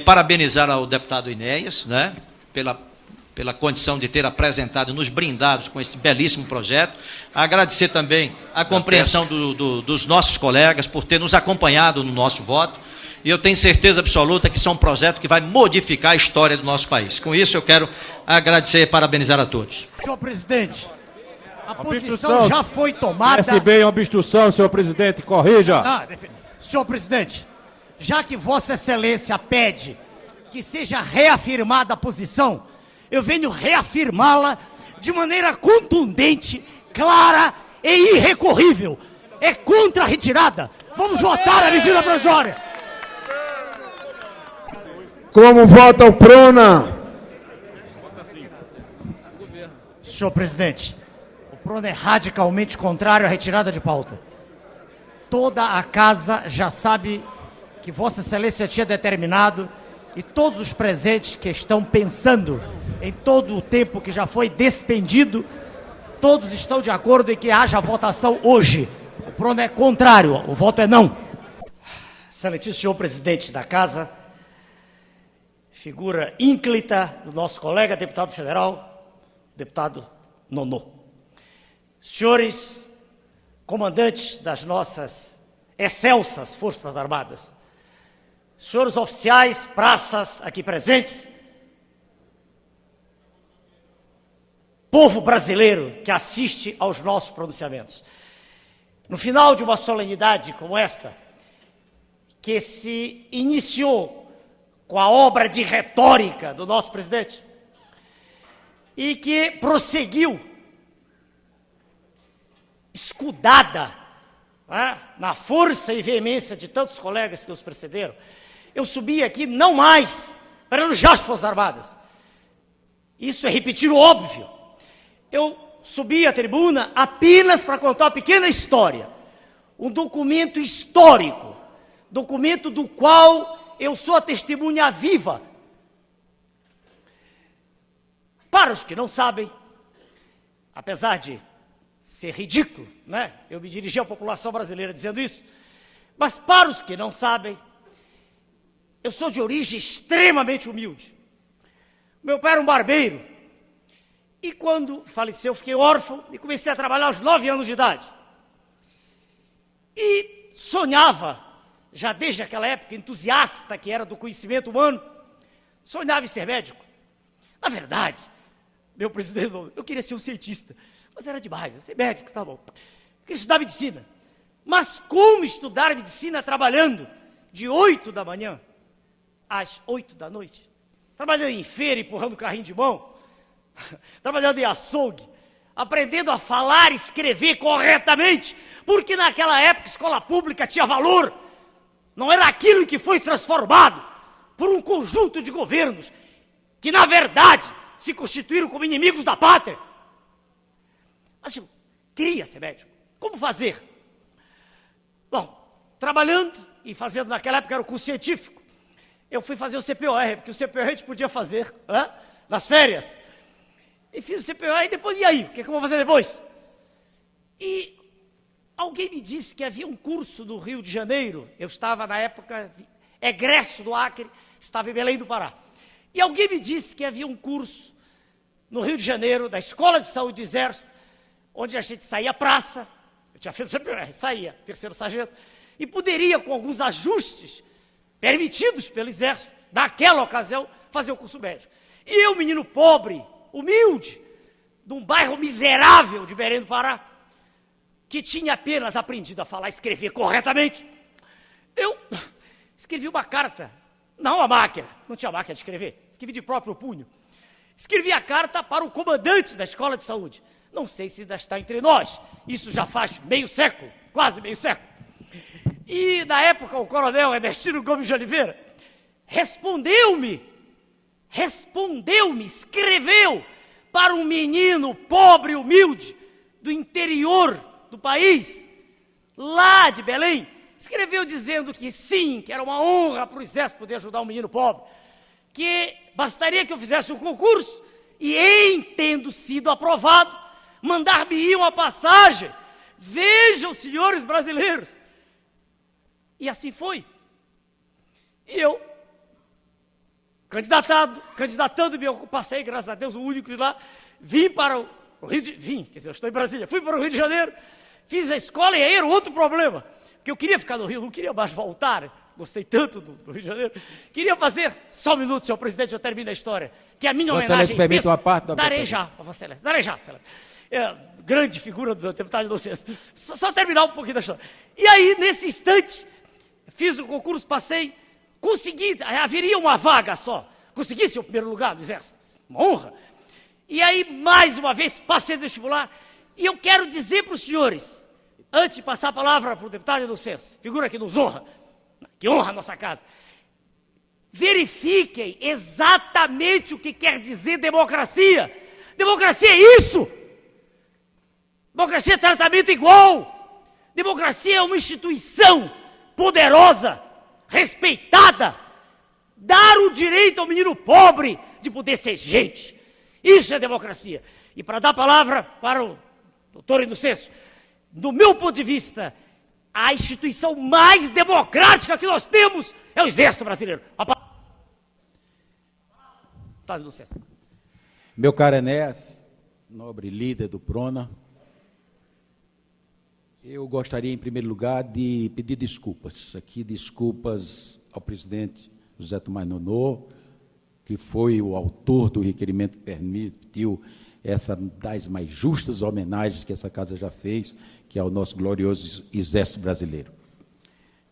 Parabenizar ao deputado Enéas, né, pela condição de ter apresentado, nos brindado com esse belíssimo projeto. Agradecer também a compreensão dos nossos colegas por ter nos acompanhado no nosso voto. E eu tenho certeza absoluta que isso é um projeto que vai modificar a história do nosso país. Com isso, eu quero agradecer e parabenizar a todos. Senhor presidente, a posição já foi tomada... SB em obstrução, senhor presidente, corrija. Senhor presidente, já que Vossa Excelência pede que seja reafirmada a posição, eu venho reafirmá-la de maneira contundente, clara e irrecorrível. É contra a retirada. Vamos votar a medida provisória. Como vota o PRONA? Senhor presidente, o PRONA é radicalmente contrário à retirada de pauta. Toda a casa já sabe que Vossa Excelência tinha determinado e todos os presentes que estão pensando em todo o tempo que já foi despendido, todos estão de acordo em que haja votação hoje. O PRONA é contrário, o voto é não. Excelentíssimo senhor presidente da casa, figura ínclita do nosso colega deputado federal, deputado Nonô. Senhores comandantes das nossas excelsas Forças Armadas, senhores oficiais, praças aqui presentes, povo brasileiro que assiste aos nossos pronunciamentos. No final de uma solenidade como esta, que se iniciou com a obra de retórica do nosso presidente e que prosseguiu escudada, né, na força e veemência de tantos colegas que nos precederam, eu subi aqui não mais para elogiar as Forças Armadas. Isso é repetir o óbvio. Eu subi à tribuna apenas para contar uma pequena história, um documento histórico, documento do qual eu sou a testemunha viva. Para os que não sabem, apesar de ser ridículo, né, eu me dirigi à população brasileira dizendo isso, mas para os que não sabem, eu sou de origem extremamente humilde. Meu pai era um barbeiro, e quando faleceu, fiquei órfão e comecei a trabalhar aos 9 anos de idade. E sonhava, já desde aquela época, entusiasta que era do conhecimento humano, sonhava em ser médico. Na verdade, meu presidente, eu queria ser um cientista, mas era demais, eu ser médico, tá bom. Eu queria estudar medicina. Mas como estudar medicina trabalhando de 8 da manhã às 8 da noite? Trabalhando em feira, empurrando carrinho de mão, trabalhando em açougue, aprendendo a falar e escrever corretamente, porque naquela época a escola pública tinha valor, não era aquilo em que foi transformado por um conjunto de governos que, na verdade, se constituíram como inimigos da pátria. Mas eu queria ser médico. Como fazer? Bom, trabalhando e fazendo naquela época era o curso científico, eu fui fazer o CPOR, porque o CPOR a gente podia fazer, né, nas férias. E fiz o CPOR e depois, e aí? O que eu vou fazer depois? E alguém me disse que havia um curso no Rio de Janeiro, eu estava na época egresso do Acre, estava em Belém do Pará. E alguém me disse que havia um curso no Rio de Janeiro, da Escola de Saúde do Exército, onde a gente saía à praça, eu tinha feito o CPOR, saía, terceiro sargento, e poderia, com alguns ajustes permitidos pelo Exército, naquela ocasião, fazer o curso médico. E eu, menino pobre, humilde, de um bairro miserável de Belém do Pará, que tinha apenas aprendido a falar e escrever corretamente, eu escrevi uma carta, não a máquina, não tinha máquina de escrever, escrevi de próprio punho. Escrevi a carta para o comandante da Escola de Saúde. Não sei se ainda está entre nós, isso já faz meio século, quase meio século. E, na época, o coronel Ernestino Gomes de Oliveira respondeu-me, escreveu para um menino pobre e humilde do interior do país, lá de Belém, escreveu dizendo que sim, que era uma honra para o Exército poder ajudar um menino pobre, que bastaria que eu fizesse um concurso e, em tendo sido aprovado, mandar-me uma passagem. Vejam, senhores brasileiros. E assim foi. E eu, candidatando-me, eu passei, graças a Deus, o único de lá, vim para o Rio de Janeiro, quer dizer, eu estou em Brasília, fui para o Rio de Janeiro, fiz a escola e aí era outro problema, porque eu queria ficar no Rio, não queria mais voltar, gostei tanto do Rio de Janeiro, queria fazer, só um minuto, senhor presidente, eu termino a história, que a minha homenagem... permite uma parte da... Darei já, Vossa Excelência, darei já, Excelência. Grande figura do deputado inocência. Só terminar um pouquinho da história. E aí, nesse instante, fiz o concurso, passei, consegui, haveria uma vaga só, consegui ser o primeiro lugar do Exército, uma honra. E aí, mais uma vez, passei no vestibular, e eu quero dizer para os senhores, antes de passar a palavra para o deputado inocência, figura que nos honra, que honra a nossa casa, verifiquem exatamente o que quer dizer democracia. Democracia é isso! Democracia é tratamento igual. Democracia é uma instituição poderosa, respeitada. Dar o direito ao menino pobre de poder ser gente. Isso é democracia. E para dar a palavra para o doutor Inocêncio, do meu ponto de vista, a instituição mais democrática que nós temos é o Exército Brasileiro. Deputado Inocêncio. Meu caro Enéas, nobre líder do PRONA, eu gostaria, em primeiro lugar, de pedir desculpas. Aqui, desculpas ao presidente José Tomás Nonô, que foi o autor do requerimento que permitiu essa das mais justas homenagens que essa casa já fez, que é ao nosso glorioso Exército Brasileiro.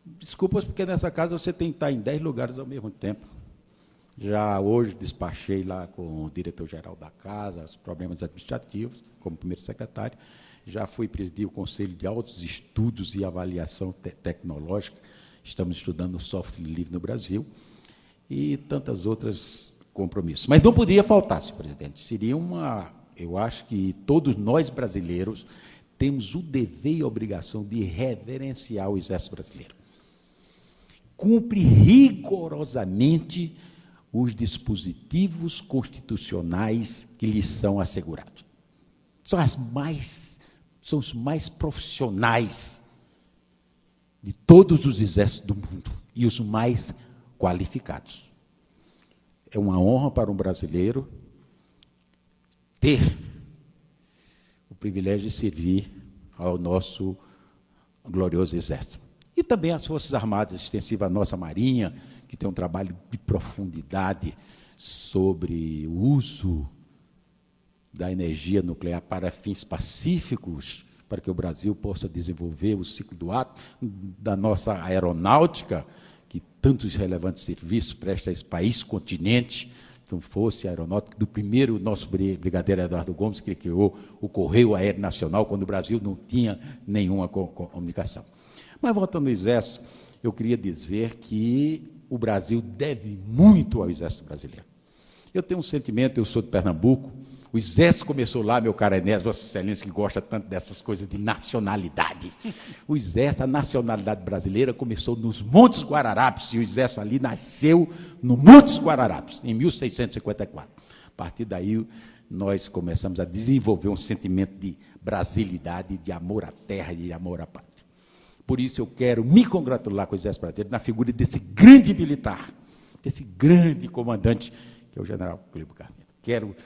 Desculpas, porque nessa casa você tem que estar em 10 lugares ao mesmo tempo. Já hoje despachei lá com o diretor-geral da casa os problemas administrativos, como primeiro secretário. Já fui presidir o Conselho de Altos Estudos e Avaliação Tecnológica. Estamos estudando o software livre no Brasil e tantas outras compromissos. Mas não poderia faltar, senhor presidente. Seria eu acho que todos nós brasileiros temos o dever e a obrigação de reverenciar o Exército Brasileiro. Cumpre rigorosamente os dispositivos constitucionais que lhes são assegurados. São os mais profissionais de todos os exércitos do mundo e os mais qualificados. É uma honra para um brasileiro ter o privilégio de servir ao nosso glorioso Exército. E também as Forças Armadas, extensiva à nossa Marinha, que tem um trabalho de profundidade sobre o uso da energia nuclear para fins pacíficos, para que o Brasil possa desenvolver o ciclo do átomo, da nossa aeronáutica, que tantos relevantes serviços presta a esse país, continente. Não fosse a aeronáutica do primeiro nosso brigadeiro Eduardo Gomes, que criou o Correio Aéreo Nacional, quando o Brasil não tinha nenhuma comunicação. Mas, voltando ao Exército, eu queria dizer que o Brasil deve muito ao Exército Brasileiro. Eu tenho um sentimento, eu sou de Pernambuco, o Exército começou lá, meu caro Enéas, Vossa Excelência, que gosta tanto dessas coisas de nacionalidade. O Exército, a nacionalidade brasileira, começou nos Montes Guararapes, e o Exército ali nasceu no Montes Guararapes, em 1654. A partir daí, nós começamos a desenvolver um sentimento de brasilidade, de amor à terra e de amor à pátria. Por isso, eu quero me congratular com o Exército Brasileiro na figura desse grande militar, desse grande comandante, que é o general Cleber Carneiro. Quero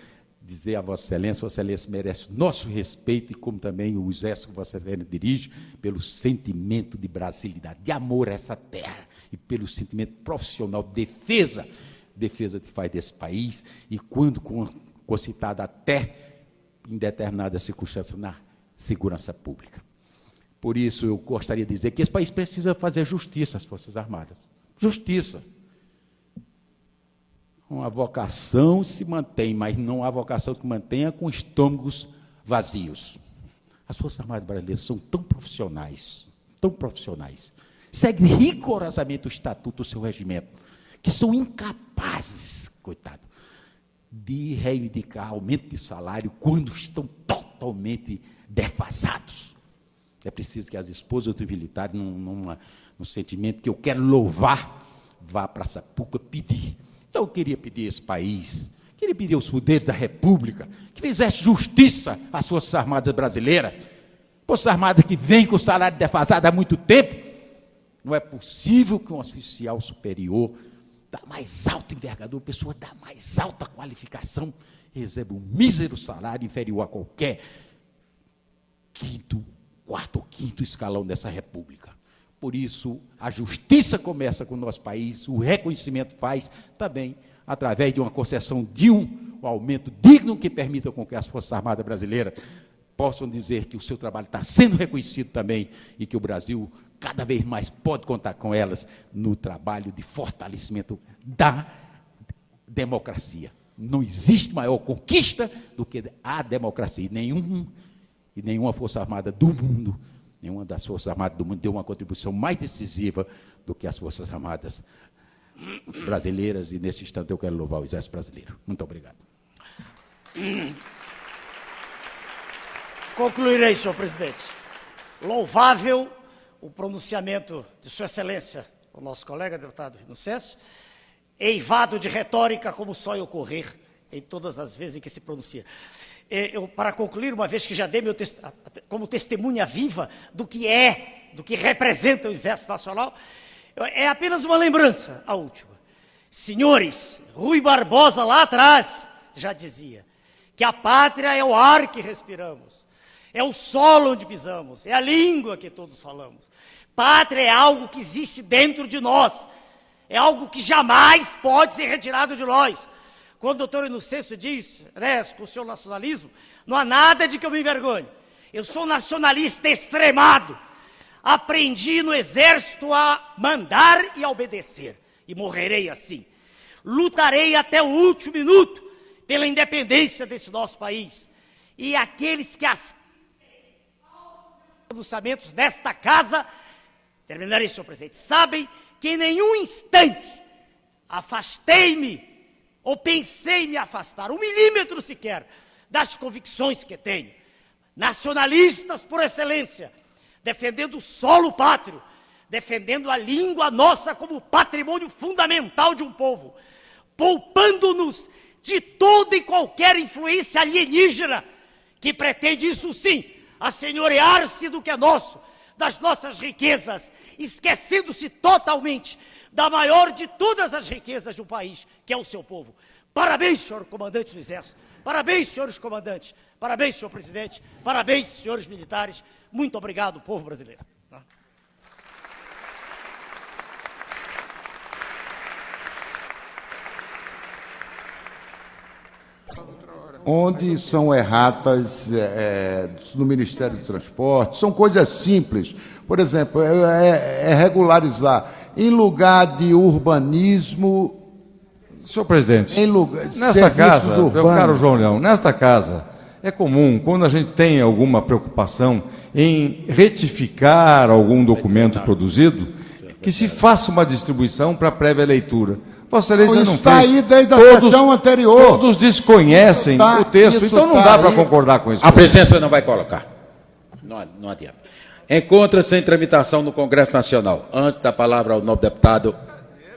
dizer a Vossa Excelência merece o nosso respeito, e como também o Exército que Vossa Excelência dirige, pelo sentimento de brasilidade, de amor a essa terra, e pelo sentimento profissional de defesa que faz desse país, e quando concitada até em determinadas circunstâncias na segurança pública. Por isso, eu gostaria de dizer que esse país precisa fazer justiça às Forças Armadas. Justiça. Uma vocação se mantém, mas não há vocação que mantenha com estômagos vazios. As Forças Armadas brasileiras são tão profissionais, seguem rigorosamente o estatuto, o seu regimento, que são incapazes, coitado, de reivindicar aumento de salário quando estão totalmente defasados. É preciso que as esposas dos militares, num sentimento que eu quero louvar, vá para a Praça Pública pedir. Então, eu queria pedir a esse país, queria pedir aos poderes da República, que fizesse justiça às Forças Armadas brasileiras. Forças Armadas que vêm com o salário defasado há muito tempo. Não é possível que um oficial superior da mais alta envergadura, pessoa da mais alta qualificação, receba um mísero salário inferior a qualquer quarto ou quinto escalão dessa república. Por isso, a justiça começa com o nosso país, o reconhecimento faz também através de uma concessão de um aumento digno que permita com que as Forças Armadas brasileiras possam dizer que o seu trabalho está sendo reconhecido também e que o Brasil cada vez mais pode contar com elas no trabalho de fortalecimento da democracia. Não existe maior conquista do que a democracia. E nenhuma Força Armada do mundo, nenhuma das Forças Armadas do mundo deu uma contribuição mais decisiva do que as Forças Armadas brasileiras, e nesse instante eu quero louvar o Exército Brasileiro. Muito obrigado. Concluirei, senhor presidente. Louvável o pronunciamento de Sua Excelência, o nosso colega deputado Inocêncio, eivado de retórica como só ocorrer em todas as vezes em que se pronuncia. Para concluir, uma vez que já dei como testemunha viva do que representa o Exército Nacional, é apenas uma lembrança, a última. Senhores, Rui Barbosa lá atrás já dizia que a pátria é o ar que respiramos, é o solo onde pisamos, é a língua que todos falamos. Pátria é algo que existe dentro de nós, é algo que jamais pode ser retirado de nós. Quando o doutor Inocêncio diz, com o seu nacionalismo, não há nada de que eu me envergonhe. Eu sou nacionalista extremado. Aprendi no exército a mandar e a obedecer. E morrerei assim. Lutarei até o último minuto pela independência desse nosso país. E aqueles que pronunciamentos desta casa, terminarei, senhor presidente, sabem que em nenhum instante afastei-me ou pensei em me afastar, 1 milímetro sequer, das convicções que tenho. Nacionalistas por excelência, defendendo o solo pátrio, defendendo a língua nossa como patrimônio fundamental de um povo, poupando-nos de toda e qualquer influência alienígena que pretende, isso sim, assenhorear-se do que é nosso, das nossas riquezas, esquecendo-se totalmente da maior de todas as riquezas do país, que é o seu povo. Parabéns, senhor comandante do Exército. Parabéns, senhores comandantes. Parabéns, senhor presidente. Parabéns, senhores militares. Muito obrigado, povo brasileiro. Onde são erratas no Ministério do Transporte, são coisas simples. Por exemplo, regularizar em lugar de urbanismo. Senhor presidente, em lugar, nesta casa, meu caro João Leão, nesta casa, é comum, quando a gente tem alguma preocupação em retificar algum documento produzido, que se faça uma distribuição para prévia leitura. Vossa Excelência não fez. Está aí desde a sessão anterior. Todos desconhecem o texto, então não dá para concordar com isso. A presidência não vai colocar. Não adianta. Encontra-se em tramitação no Congresso Nacional. Antes da palavra ao nobre deputado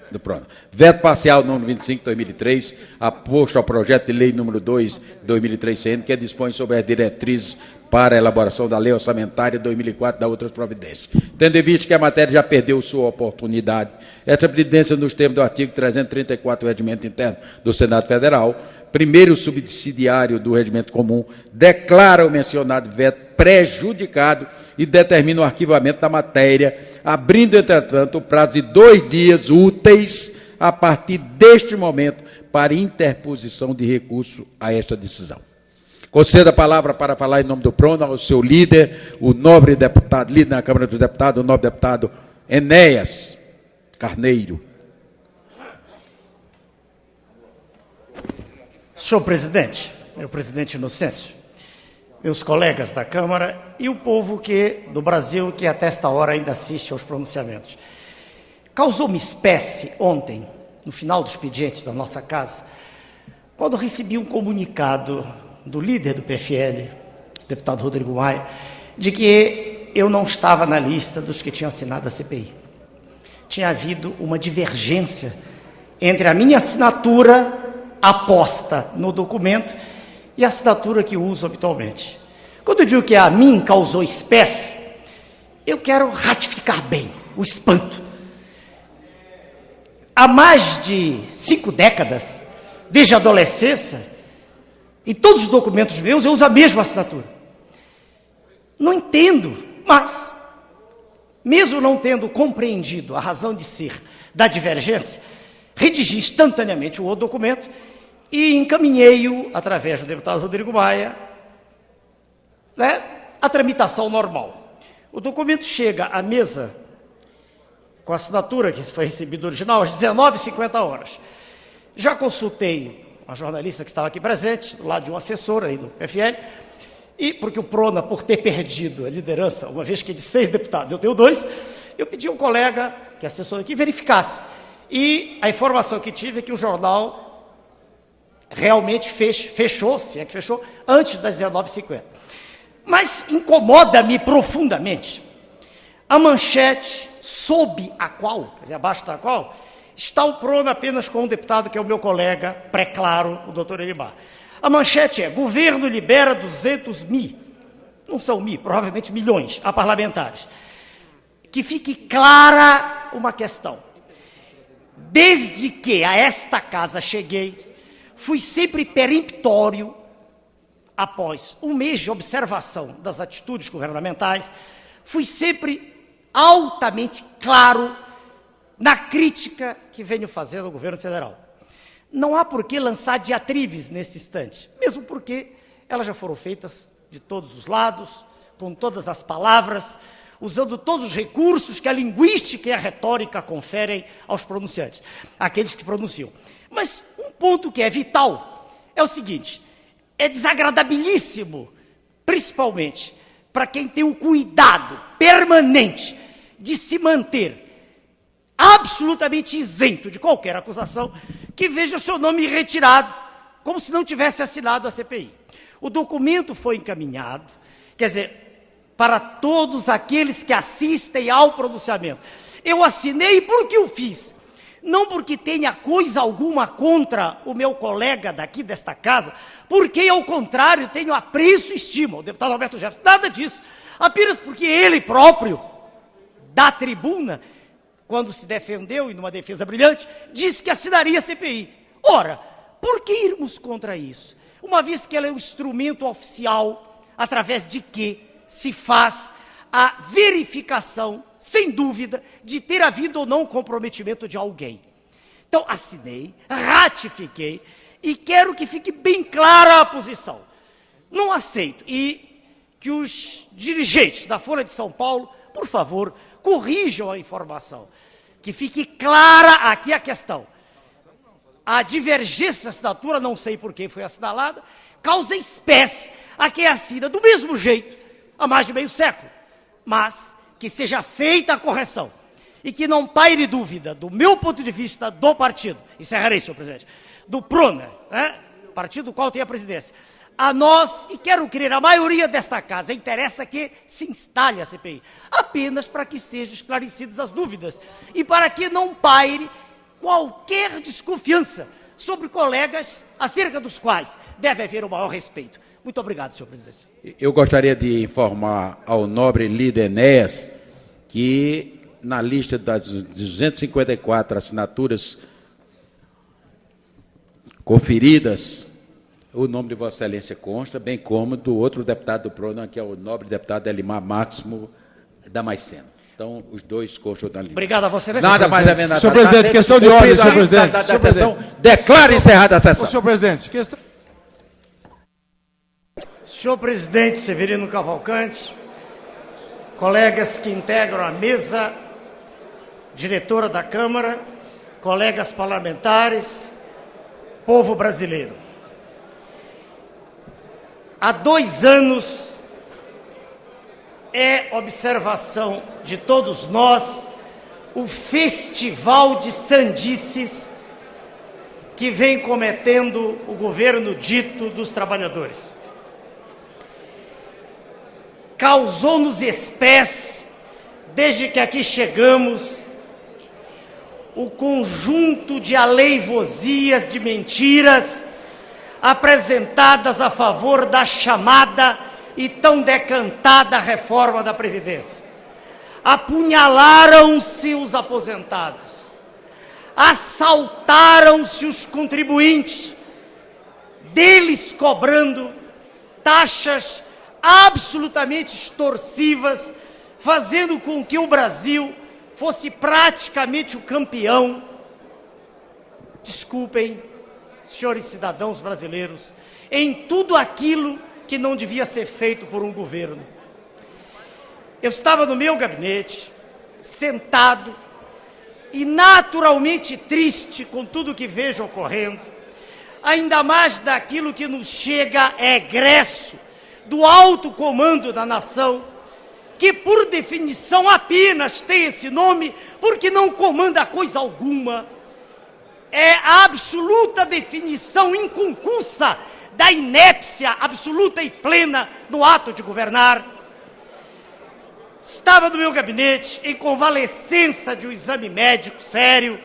do PRONA. Veto parcial número 25, 2003, aposto ao projeto de lei número 2, 2003, CN, que dispõe sobre as diretrizes para a elaboração da lei orçamentária 2004 da outras providências. Tendo em vista que a matéria já perdeu sua oportunidade, essa presidência, nos termos do artigo 334 do Regimento Interno do Senado Federal, primeiro subsidiário do Regimento Comum, declara o mencionado veto prejudicado e determina o arquivamento da matéria, abrindo, entretanto, o prazo de 2 dias úteis a partir deste momento para interposição de recurso a esta decisão. Conceda a palavra para falar em nome do PRONA ao seu líder, o nobre deputado, líder na Câmara dos Deputados, o nobre deputado Enéas Carneiro. Senhor presidente, meu presidente Inocêncio, meus colegas da Câmara e o povo do Brasil que até esta hora ainda assiste aos pronunciamentos. Causou-me espécie ontem, no final do expediente da nossa casa, quando recebi um comunicado do líder do PFL, deputado Rodrigo Maia, de que eu não estava na lista dos que tinham assinado a CPI. Tinha havido uma divergência entre a minha assinatura aposta no documento e a assinatura que uso habitualmente. Quando eu digo que a mim causou espécie, eu quero ratificar bem o espanto. Há mais de 5 décadas, desde a adolescência, em todos os documentos meus eu uso a mesma assinatura. Não entendo, mas, mesmo não tendo compreendido a razão de ser da divergência, redigi instantaneamente o outro documento e encaminhei-o, através do deputado Rodrigo Maia, a tramitação normal. O documento chega à mesa, com a assinatura que foi recebida original, às 19h50. Já consultei uma jornalista que estava aqui presente, do lado de um assessor aí do PFL, e porque o PRONA, por ter perdido a liderança, uma vez que é de 6 deputados, eu tenho 2, eu pedi a um colega, que é assessor aqui, verificasse. E a informação que tive é que o jornal realmente fechou, se é que fechou, antes das 19h50. Mas incomoda-me profundamente a manchete sob a qual, quer dizer, abaixo da qual, está o PRONA apenas com um deputado, que é o meu colega pré-claro, o doutor Elimar. A manchete é: governo libera 200 mil, não são mil, provavelmente milhões, a parlamentares. Que fique clara uma questão. desde que a esta casa cheguei, fui sempre peremptório, após um mês de observação das atitudes governamentais, fui sempre altamente claro na crítica que venho fazendo ao governo federal. Não há por que lançar diatribes nesse instante, mesmo porque elas já foram feitas de todos os lados, com todas as palavras, usando todos os recursos que a linguística e a retórica conferem aos pronunciantes, aqueles que pronunciam. Mas um ponto que é vital é o seguinte: é desagradabilíssimo, principalmente para quem tem o cuidado permanente de se manter absolutamente isento de qualquer acusação, que veja seu nome retirado, como se não tivesse assinado a CPI. O documento foi encaminhado, quer dizer, para todos aqueles que assistem ao pronunciamento. Eu assinei porque o fiz, não porque tenha coisa alguma contra o meu colega daqui desta casa, porque, ao contrário, tenho apreço e estima, o deputado Roberto Jefferson, nada disso, apenas porque ele próprio, da tribuna, quando se defendeu, e numa defesa brilhante, disse que assinaria a CPI. Ora, por que irmos contra isso? Uma vez que ela é um instrumento oficial, através de que se faz a verificação, sem dúvida, de ter havido ou não comprometimento de alguém. Então, assinei, ratifiquei, e quero que fique bem clara a posição. Não aceito, e que os dirigentes da Folha de São Paulo, por favor, corrijam a informação, que fique clara aqui a questão. A divergência de assinatura, não sei por que foi assinalada, causa espécie a quem assina do mesmo jeito há mais de meio século, mas que seja feita a correção e que não paire dúvida, do meu ponto de vista, do partido, encerrarei, senhor presidente, do PRONA, partido do qual tem a presidência, a nós, e quero crer a maioria desta casa, interessa que se instale a CPI, apenas para que sejam esclarecidas as dúvidas e para que não paire qualquer desconfiança sobre colegas acerca dos quais deve haver o maior respeito. Muito obrigado, senhor presidente. Eu gostaria de informar ao nobre líder Enéas que na lista das 254 assinaturas conferidas, o nome de Vossa Excelência consta, bem como do outro deputado do PRONA, que é o nobre deputado Elimar Máximo Damasceno. Então, os dois constam da lista. Obrigado a Vossa Excelência. Nada mais a menos. Senhor presidente, questão de ordem, senhor presidente. Declara encerrada a sessão. Senhor presidente, questão... Senhor presidente Severino Cavalcante, colegas que integram a mesa, diretora da Câmara, colegas parlamentares, povo brasileiro. Há 2 anos é observação de todos nós o festival de sandices que vem cometendo o governo dito dos trabalhadores. Causou-nos espécie, desde que aqui chegamos, o conjunto de aleivosias, de mentiras apresentadas a favor da chamada e tão decantada reforma da Previdência. Apunhalaram-se os aposentados, assaltaram-se os contribuintes, deles cobrando taxas absolutamente extorsivas, fazendo com que o Brasil fosse praticamente o campeão. Desculpem, senhores cidadãos brasileiros, em tudo aquilo que não devia ser feito por um governo. Eu estava no meu gabinete, sentado, e naturalmente triste com tudo que vejo ocorrendo, ainda mais daquilo que nos chega egresso do alto comando da nação, que por definição apenas tem esse nome porque não comanda coisa alguma. É a absoluta definição inconcursa da inépcia absoluta e plena no ato de governar. Estava no meu gabinete em convalescença de um exame médico sério.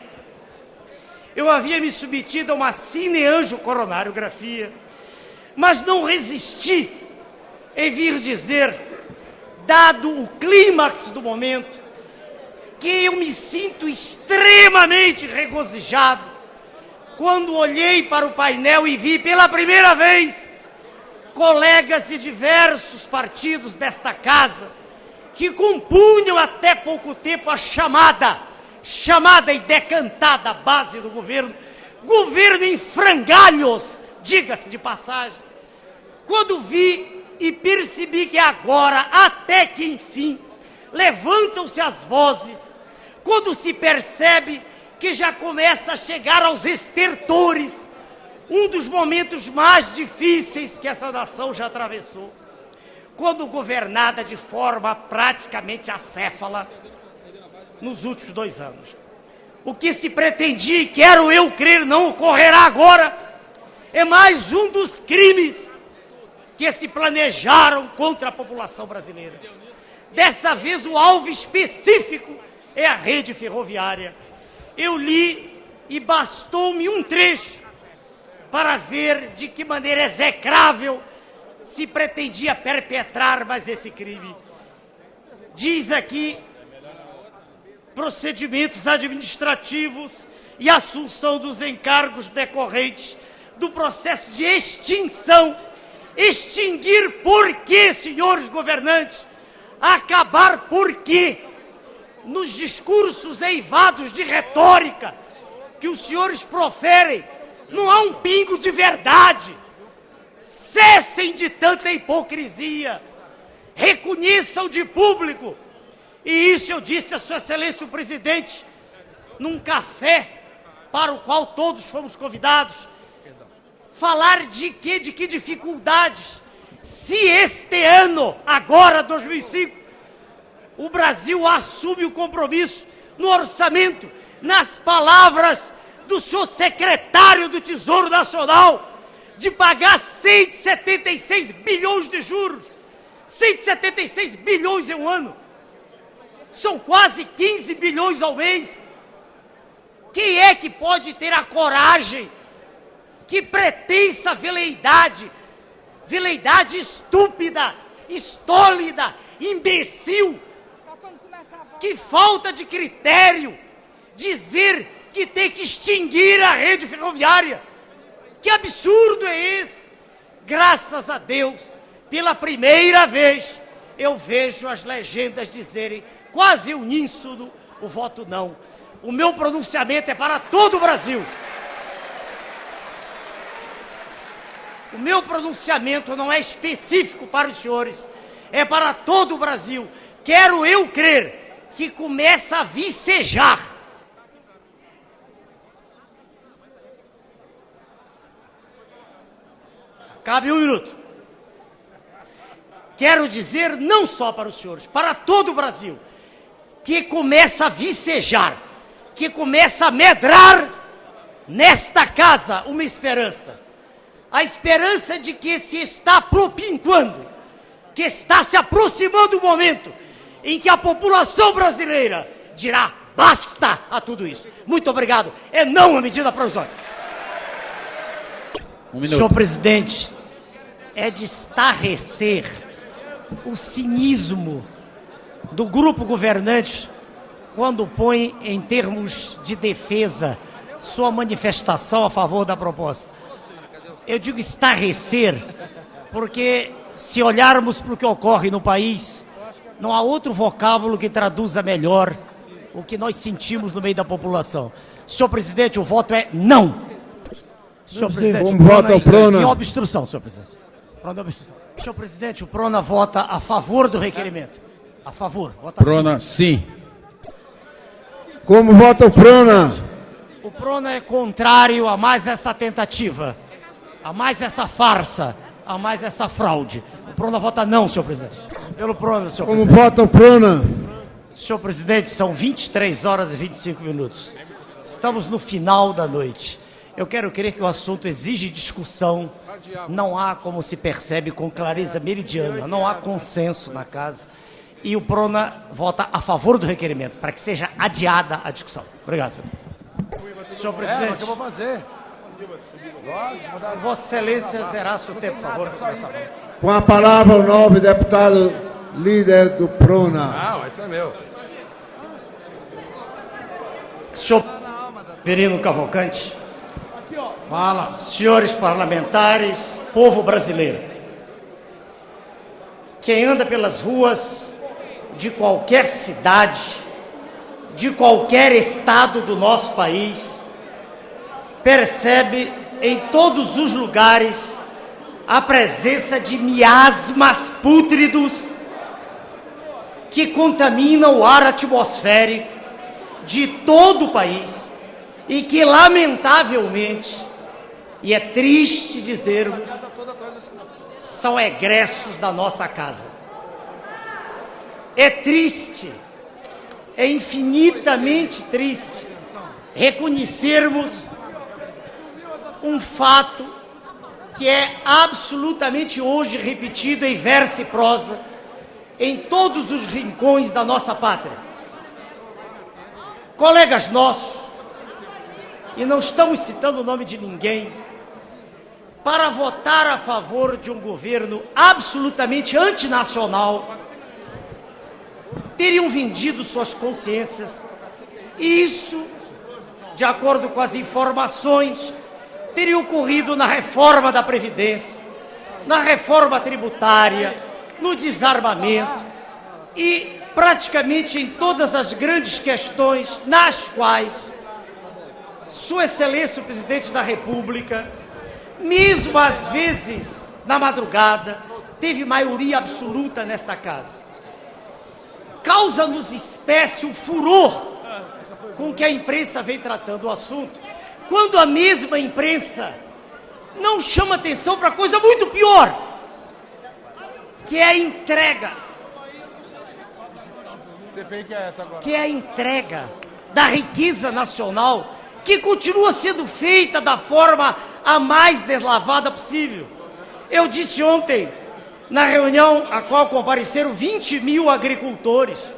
Eu havia me submetido a uma cineangiocoronariografia, mas não resisti em vir dizer, dado o clímax do momento, porque eu me sinto extremamente regozijado quando olhei para o painel e vi pela primeira vez colegas de diversos partidos desta casa que compunham até pouco tempo a chamada e decantada base do governo em frangalhos, diga-se de passagem. Quando vi e percebi que agora, até que enfim, levantam-se as vozes, quando se percebe que já começa a chegar aos estertores, um dos momentos mais difíceis que essa nação já atravessou, quando governada de forma praticamente acéfala nos últimos 2 anos. O que se pretendia, e quero eu crer não ocorrerá agora, é mais um dos crimes que se planejaram contra a população brasileira. Dessa vez o alvo específico é a rede ferroviária. Eu li e bastou-me um trecho para ver de que maneira execrável se pretendia perpetrar mais esse crime. Diz aqui: procedimentos administrativos e assunção dos encargos decorrentes do processo de extinção. Extinguir por quê, senhores governantes? Acabar por quê? Nos discursos eivados de retórica que os senhores proferem, não há um pingo de verdade. Cessem de tanta hipocrisia. Reconheçam de público. E isso eu disse a Sua Excelência o Presidente, num café para o qual todos fomos convidados. Falar de quê? De que dificuldades? Se este ano, agora 2005, o Brasil assume o compromisso no orçamento, nas palavras do senhor secretário do Tesouro Nacional, de pagar 176 bilhões de juros, 176 bilhões em um ano, são quase 15 bilhões ao mês. Quem é que pode ter a coragem, que pretensa veleidade estúpida, estólida, imbecil, que falta de critério, dizer que tem que extinguir a rede ferroviária? Que absurdo é esse? Graças a Deus, pela primeira vez, eu vejo as legendas dizerem, quase uníssono, o voto não. O meu pronunciamento é para todo o Brasil. O meu pronunciamento não é específico para os senhores, é para todo o Brasil. Quero eu crer que começa a vicejar. Cabe um minuto. Quero dizer não só para os senhores, para todo o Brasil, que começa a vicejar, que começa a medrar nesta casa uma esperança. A esperança de que se está propinquando, que está se aproximando o momento em que a população brasileira dirá basta a tudo isso. Muito obrigado. É não a medida provisória. Senhor presidente, é de estarrecer o cinismo do grupo governante quando põe em termos de defesa sua manifestação a favor da proposta. Eu digo estarrecer, porque se olharmos para o que ocorre no país, não há outro vocábulo que traduza melhor o que nós sentimos no meio da população. Senhor presidente, o voto é não. Senhor presidente, o voto é Prona. Em obstrução, senhor presidente. Prona é obstrução. Senhor presidente, o Prona vota a favor do requerimento. A favor. Vota Prona, sim. Como vota o Prona? O Prona é contrário a mais essa tentativa, a mais essa farsa, a mais essa fraude. O Prona vota não, senhor presidente. Pelo Prona, senhor Como presidente. vota o Prona? Senhor presidente, são 23 horas e 25 minutos. Estamos no final da noite. Eu quero crer que o assunto exige discussão. Não há, como se percebe com clareza meridiana, não há consenso na casa. E o Prona vota a favor do requerimento, para que seja adiada a discussão. Obrigado, senhor presidente. Senhor presidente. O que eu vou fazer? Vossa Excelência zerasse o tempo, por favor. Com a palavra o nobre deputado líder do Prona. Esse é meu. Senhor Verino Cavalcante, fala. Senhores parlamentares, povo brasileiro, quem anda pelas ruas de qualquer cidade, de qualquer estado do nosso país, percebe em todos os lugares a presença de miasmas pútridos que contaminam o ar atmosférico de todo o país e que, lamentavelmente, e é triste dizermos, são egressos da nossa casa. É triste, é infinitamente triste reconhecermos um fato que é absolutamente hoje repetido em verso e prosa em todos os rincões da nossa pátria. Colegas nossos, e não estamos citando o nome de ninguém, para votar a favor de um governo absolutamente antinacional, teriam vendido suas consciências, e isso, de acordo com as informações, teria ocorrido na reforma da Previdência, na reforma tributária, no desarmamento e praticamente em todas as grandes questões nas quais Sua Excelência o Presidente da República, mesmo às vezes na madrugada, teve maioria absoluta nesta casa. Causa-nos espécie o furor com que a imprensa vem tratando o assunto, quando a mesma imprensa não chama atenção para coisa muito pior, que é a entrega. Que é a entrega da riqueza nacional, que continua sendo feita da forma a mais deslavada possível. Eu disse ontem, na reunião a qual compareceram 20 mil agricultores,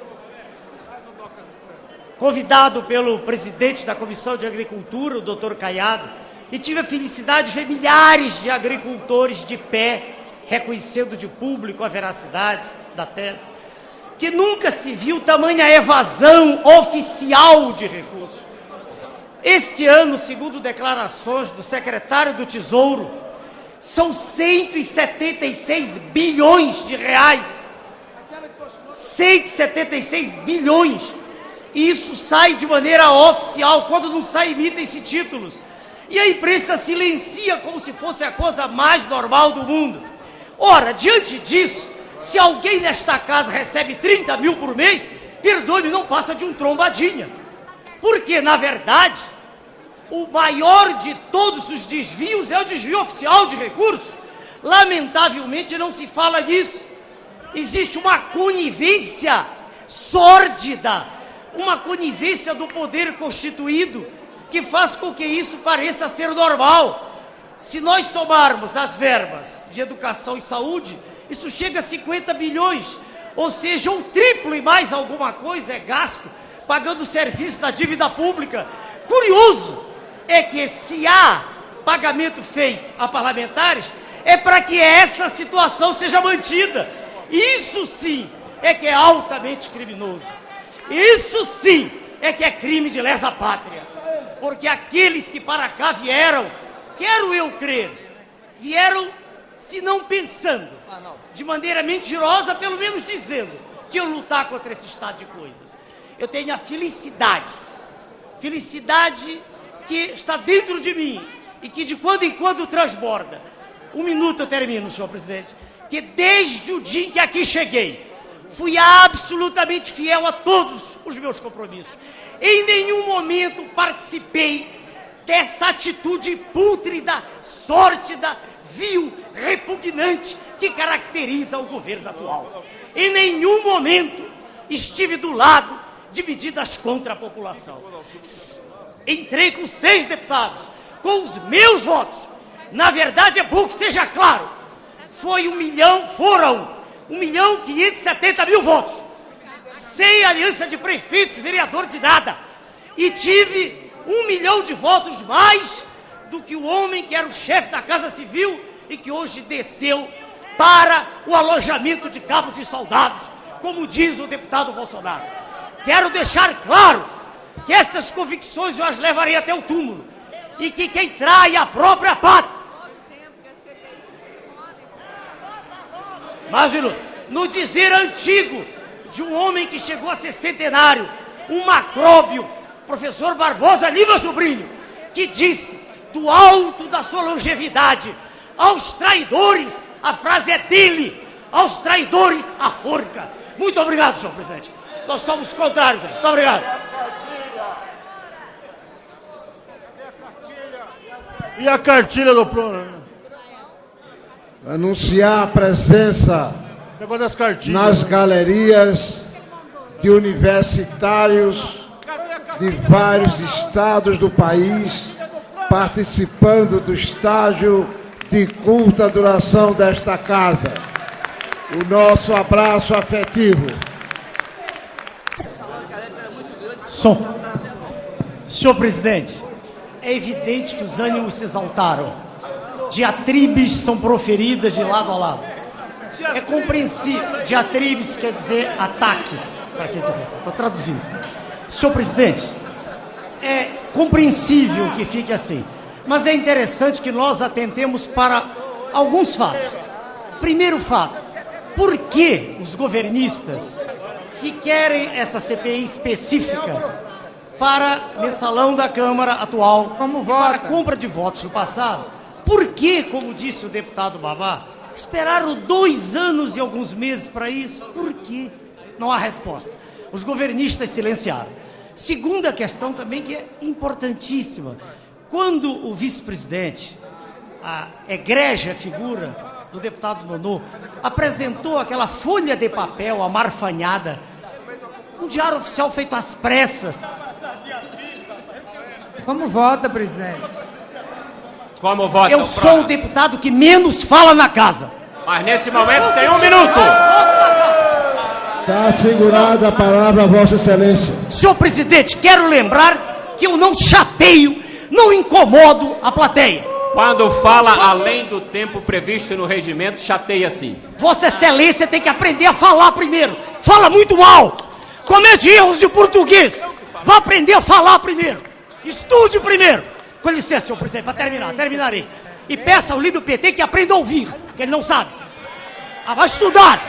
convidado pelo presidente da Comissão de Agricultura, o doutor Caiado, e tive a felicidade de ver milhares de agricultores de pé, reconhecendo de público a veracidade da tese, que nunca se viu tamanha evasão oficial de recursos. Este ano, segundo declarações do secretário do Tesouro, são 176 bilhões de reais. 176 bilhões. E isso sai de maneira oficial, quando não sai, emitem-se títulos. E a imprensa silencia como se fosse a coisa mais normal do mundo. Ora, diante disso, se alguém nesta casa recebe 30 mil por mês, perdoe-me, não passa de um trombadinha. Porque, na verdade, o maior de todos os desvios é o desvio oficial de recursos. Lamentavelmente não se fala disso. Existe uma conivência sórdida, uma conivência do poder constituído, que faz com que isso pareça ser normal. Se nós somarmos as verbas de educação e saúde, isso chega a 50 bilhões, ou seja, o triplo e mais alguma coisa é gasto pagando o serviço da dívida pública. Curioso é que, se há pagamento feito a parlamentares, é para que essa situação seja mantida. Isso sim é que é altamente criminoso. Isso sim é que é crime de lesa pátria. Porque aqueles que para cá vieram, quero eu crer, vieram se não pensando, de maneira mentirosa, pelo menos dizendo que eu lutar contra esse estado de coisas. Eu tenho a felicidade que está dentro de mim e que de quando em quando transborda. Um minuto eu termino, senhor presidente. Que desde o dia em que aqui cheguei, fui absolutamente fiel a todos os meus compromissos. Em nenhum momento participei dessa atitude pútrida, sórtida, vil, repugnante que caracteriza o governo atual. Em nenhum momento estive do lado de medidas contra a população. Entrei com 6 deputados, com os meus votos. Na verdade, é bom que seja claro, foram 1.570.000 votos, sem aliança de prefeitos, vereador de nada. E tive 1 milhão de votos mais do que o homem que era o chefe da Casa Civil e que hoje desceu para o alojamento de cabos e soldados, como diz o deputado Bolsonaro. Quero deixar claro que essas convicções eu as levarei até o túmulo e que quem trai a própria pátria. Mas, no dizer antigo de um homem que chegou a ser centenário, um macróbio, professor Barbosa Lima Sobrinho, que disse, do alto da sua longevidade, aos traidores, a frase é dele, aos traidores, a forca. Muito obrigado, senhor presidente. Nós somos contrários. Muito obrigado. E a cartilha do plano? Anunciar a presença nas galerias de universitários de vários estados do país, participando do estágio de curta duração desta casa. O nosso abraço afetivo. Senhor presidente, é evidente que os ânimos se exaltaram. Diatribes são proferidas de lado a lado. É compreensível. Diatribes quer dizer ataques, para quem quiser. Estou traduzindo. Senhor presidente, é compreensível que fique assim. Mas é interessante que nós atentemos para alguns fatos. Primeiro fato, por que os governistas que querem essa CPI específica para mensalão da Câmara atual, para a compra de votos no passado, por que, como disse o deputado Babá, esperaram 2 anos e alguns meses para isso? Por quê? Não há resposta. Os governistas silenciaram. Segunda questão também que é importantíssima. Quando o vice-presidente, a egrégia figura do deputado Nonô, apresentou aquela folha de papel amarfanhada, um diário oficial feito às pressas. Como vota, presidente? Como vota? Eu sou o deputado que menos fala na casa. Mas nesse momento tem 1 minuto. Está segurada a palavra, Vossa Excelência. Senhor presidente, quero lembrar que eu não chateio, não incomodo a plateia. Quando fala além do tempo previsto no regimento, chateia sim. Vossa Excelência tem que aprender a falar primeiro. Fala muito mal. Comete erros de português. Vá aprender a falar primeiro. Estude primeiro. Com licença, senhor presidente, para terminarei. E peça ao líder do PT que aprenda a ouvir, que ele não sabe. Vai estudar.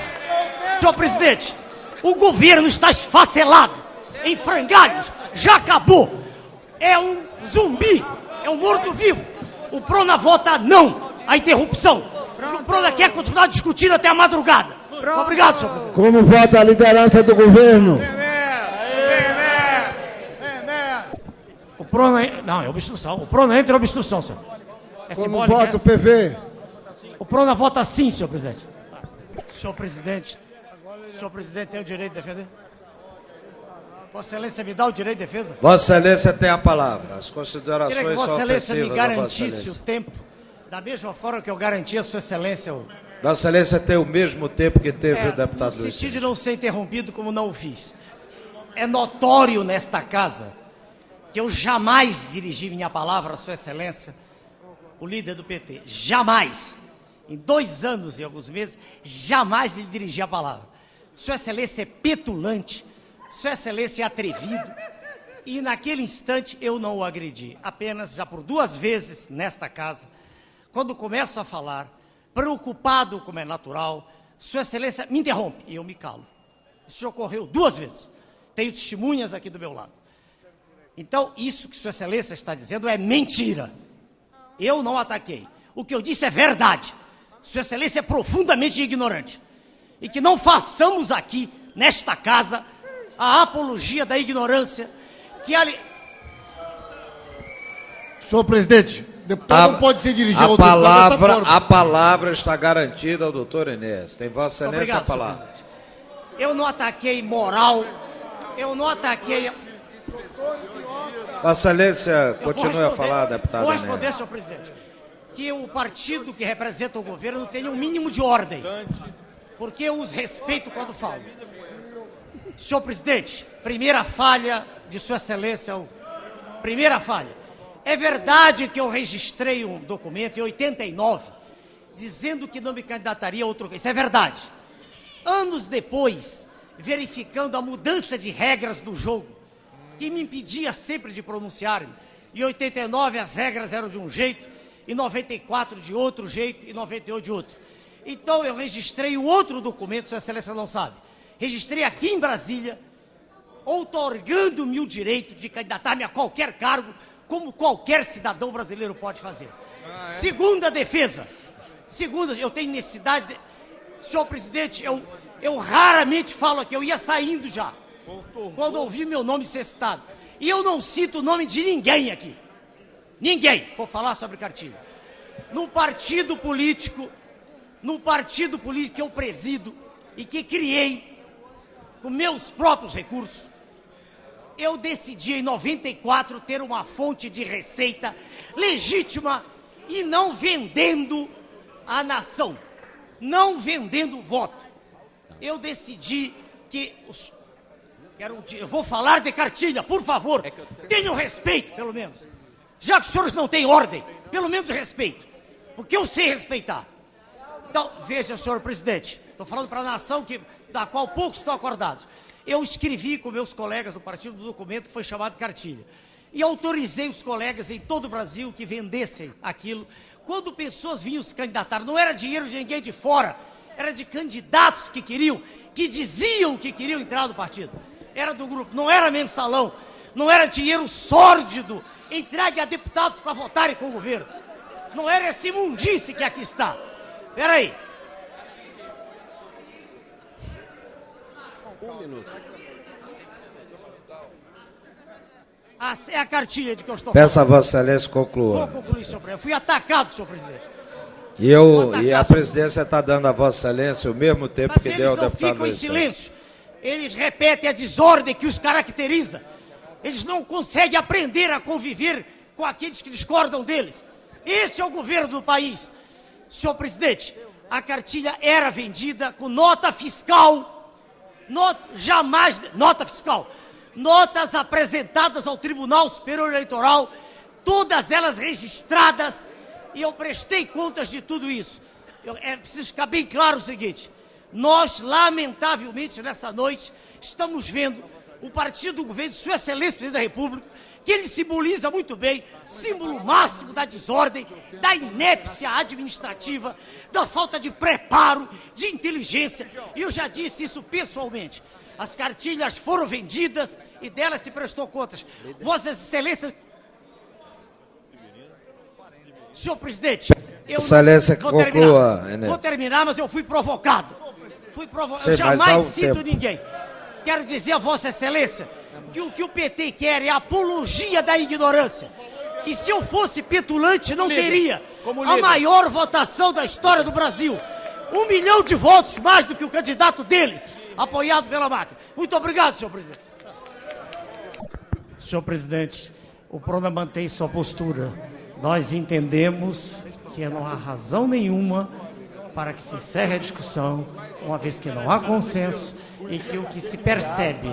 Senhor presidente, o governo está esfacelado, em frangalhos, já acabou. É um zumbi, é um morto-vivo. O Prona vota não, a interrupção. E o Prona quer continuar discutindo até a madrugada. Obrigado, senhor presidente. Como vota a liderança do governo? O Prona... Não, é obstrução. O Prona entra em obstrução, senhor. É como vota o PV? O Prona vota sim, senhor presidente. Senhor presidente tem o direito de defender? Vossa Excelência me dá o direito de defesa? Vossa Excelência tem a palavra. As considerações são ofensivas. Vossa Excelência me garantisse o tempo, da mesma forma que eu garanti a Sua Excelência o... Vossa Excelência tem o mesmo tempo que teve o deputado Luiz. No sentido de não ser interrompido como não o fiz. É notório nesta casa que eu jamais dirigi minha palavra a Sua Excelência, o líder do PT. Jamais. Em 2 anos e alguns meses, jamais lhe dirigi a palavra. Sua Excelência é petulante, Sua Excelência é atrevido, e naquele instante eu não o agredi. Apenas, já por 2 vezes nesta casa, quando começo a falar, preocupado como é natural, Sua Excelência me interrompe e eu me calo. Isso ocorreu 2 vezes. Tenho testemunhas aqui do meu lado. Então, isso que Sua Excelência está dizendo é mentira. Eu não ataquei. O que eu disse é verdade. Sua Excelência é profundamente ignorante. E que não façamos aqui, nesta casa, a apologia da ignorância, que ali... Senhor presidente, o deputado não pode ser dirigido ao deputado dessa forma. A palavra está garantida ao doutor Enéas. Tem Vossa Excelência Obrigado, a palavra. Eu não ataquei moral, eu não ataquei... Vossa Excelência, continue a falar, deputado Enéas. Vou responder, senhor presidente, que o partido que representa o governo tenha um mínimo de ordem, porque eu os respeito quando falo. Senhor presidente, primeira falha de Sua Excelência, primeira falha. É verdade que eu registrei um documento em 89, dizendo que não me candidataria a outro... Isso é verdade. Anos depois, verificando a mudança de regras do jogo, que me impedia sempre de pronunciar-me. Em 89 as regras eram de um jeito, em 94 de outro jeito, em 98 de outro. Então eu registrei o outro documento, Sua Excelência não sabe. Registrei aqui em Brasília, outorgando-me o direito de candidatar-me a qualquer cargo, como qualquer cidadão brasileiro pode fazer. Segunda defesa. Segunda, eu tenho necessidade de... Senhor presidente, eu raramente falo aqui, eu ia saindo já, quando ouvi meu nome ser citado. E eu não cito o nome de ninguém aqui. Ninguém. Vou falar sobre cartilha. No partido político que eu presido e que criei com meus próprios recursos, eu decidi em 94 ter uma fonte de receita legítima e não vendendo a nação, não vendendo voto. Eu decidi que eu vou falar de cartilha, por favor, tenham respeito, pelo menos. Já que os senhores não têm ordem, pelo menos respeito, porque eu sei respeitar. Então, veja, senhor presidente, estou falando para a nação da qual poucos estão acordados. Eu escrevi com meus colegas do partido do documento que foi chamado de cartilha. E autorizei os colegas em todo o Brasil que vendessem aquilo. Quando pessoas vinham se candidatar, não era dinheiro de ninguém de fora, era de candidatos que queriam, que diziam que queriam entrar no partido. Era do grupo, não era mensalão, não era dinheiro sórdido, entregue a deputados para votarem com o governo. Não era esse imundice que aqui está. Espera aí. Um minuto. É a cartilha de que eu estou falando. Peço a Vossa Excelência conclua. Vou concluir, senhor presidente. Eu fui atacado, senhor presidente. E a presidência está dando a Vossa Excelência o mesmo tempo mas que deu ao deputado. Mas eles não ficam em silêncio. Eles repetem a desordem que os caracteriza. Eles não conseguem aprender a conviver com aqueles que discordam deles. Esse é o governo do país. Senhor presidente, a cartilha era vendida com nota fiscal. Nota fiscal. Notas apresentadas ao Tribunal Superior Eleitoral, todas elas registradas, e eu prestei contas de tudo isso. É preciso ficar bem claro o seguinte: nós, lamentavelmente, nessa noite, estamos vendo o partido do governo, Sua Excelência Presidente da República, que ele simboliza muito bem, símbolo máximo da desordem, da inépcia administrativa, da falta de preparo, de inteligência. E eu já disse isso pessoalmente. As cartilhas foram vendidas e delas se prestou contas. Vossas Excelências... Senhor presidente, eu Excelência, conclua, vou terminar, mas eu fui provocado. Eu jamais cito ninguém. Quero dizer a Vossa Excelência que o que o PT quer é a apologia da ignorância. E se eu fosse petulante, não teria a maior votação da história do Brasil. 1 milhão de votos, mais do que o candidato deles, apoiado pela máquina. Muito obrigado, senhor presidente. Senhor presidente, o PRONA mantém sua postura. Nós entendemos que não há razão nenhuma para que se encerre a discussão, uma vez que não há consenso e que o que se percebe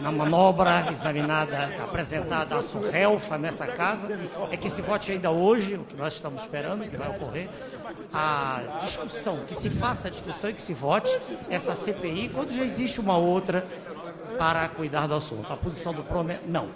na manobra examinada, apresentada à SURRELFA nessa casa, é que se vote ainda hoje, o que nós estamos esperando, que vai ocorrer, a discussão, que se faça a discussão e que se vote essa CPI, quando já existe uma outra para cuidar do assunto. A posição do PRONA é não.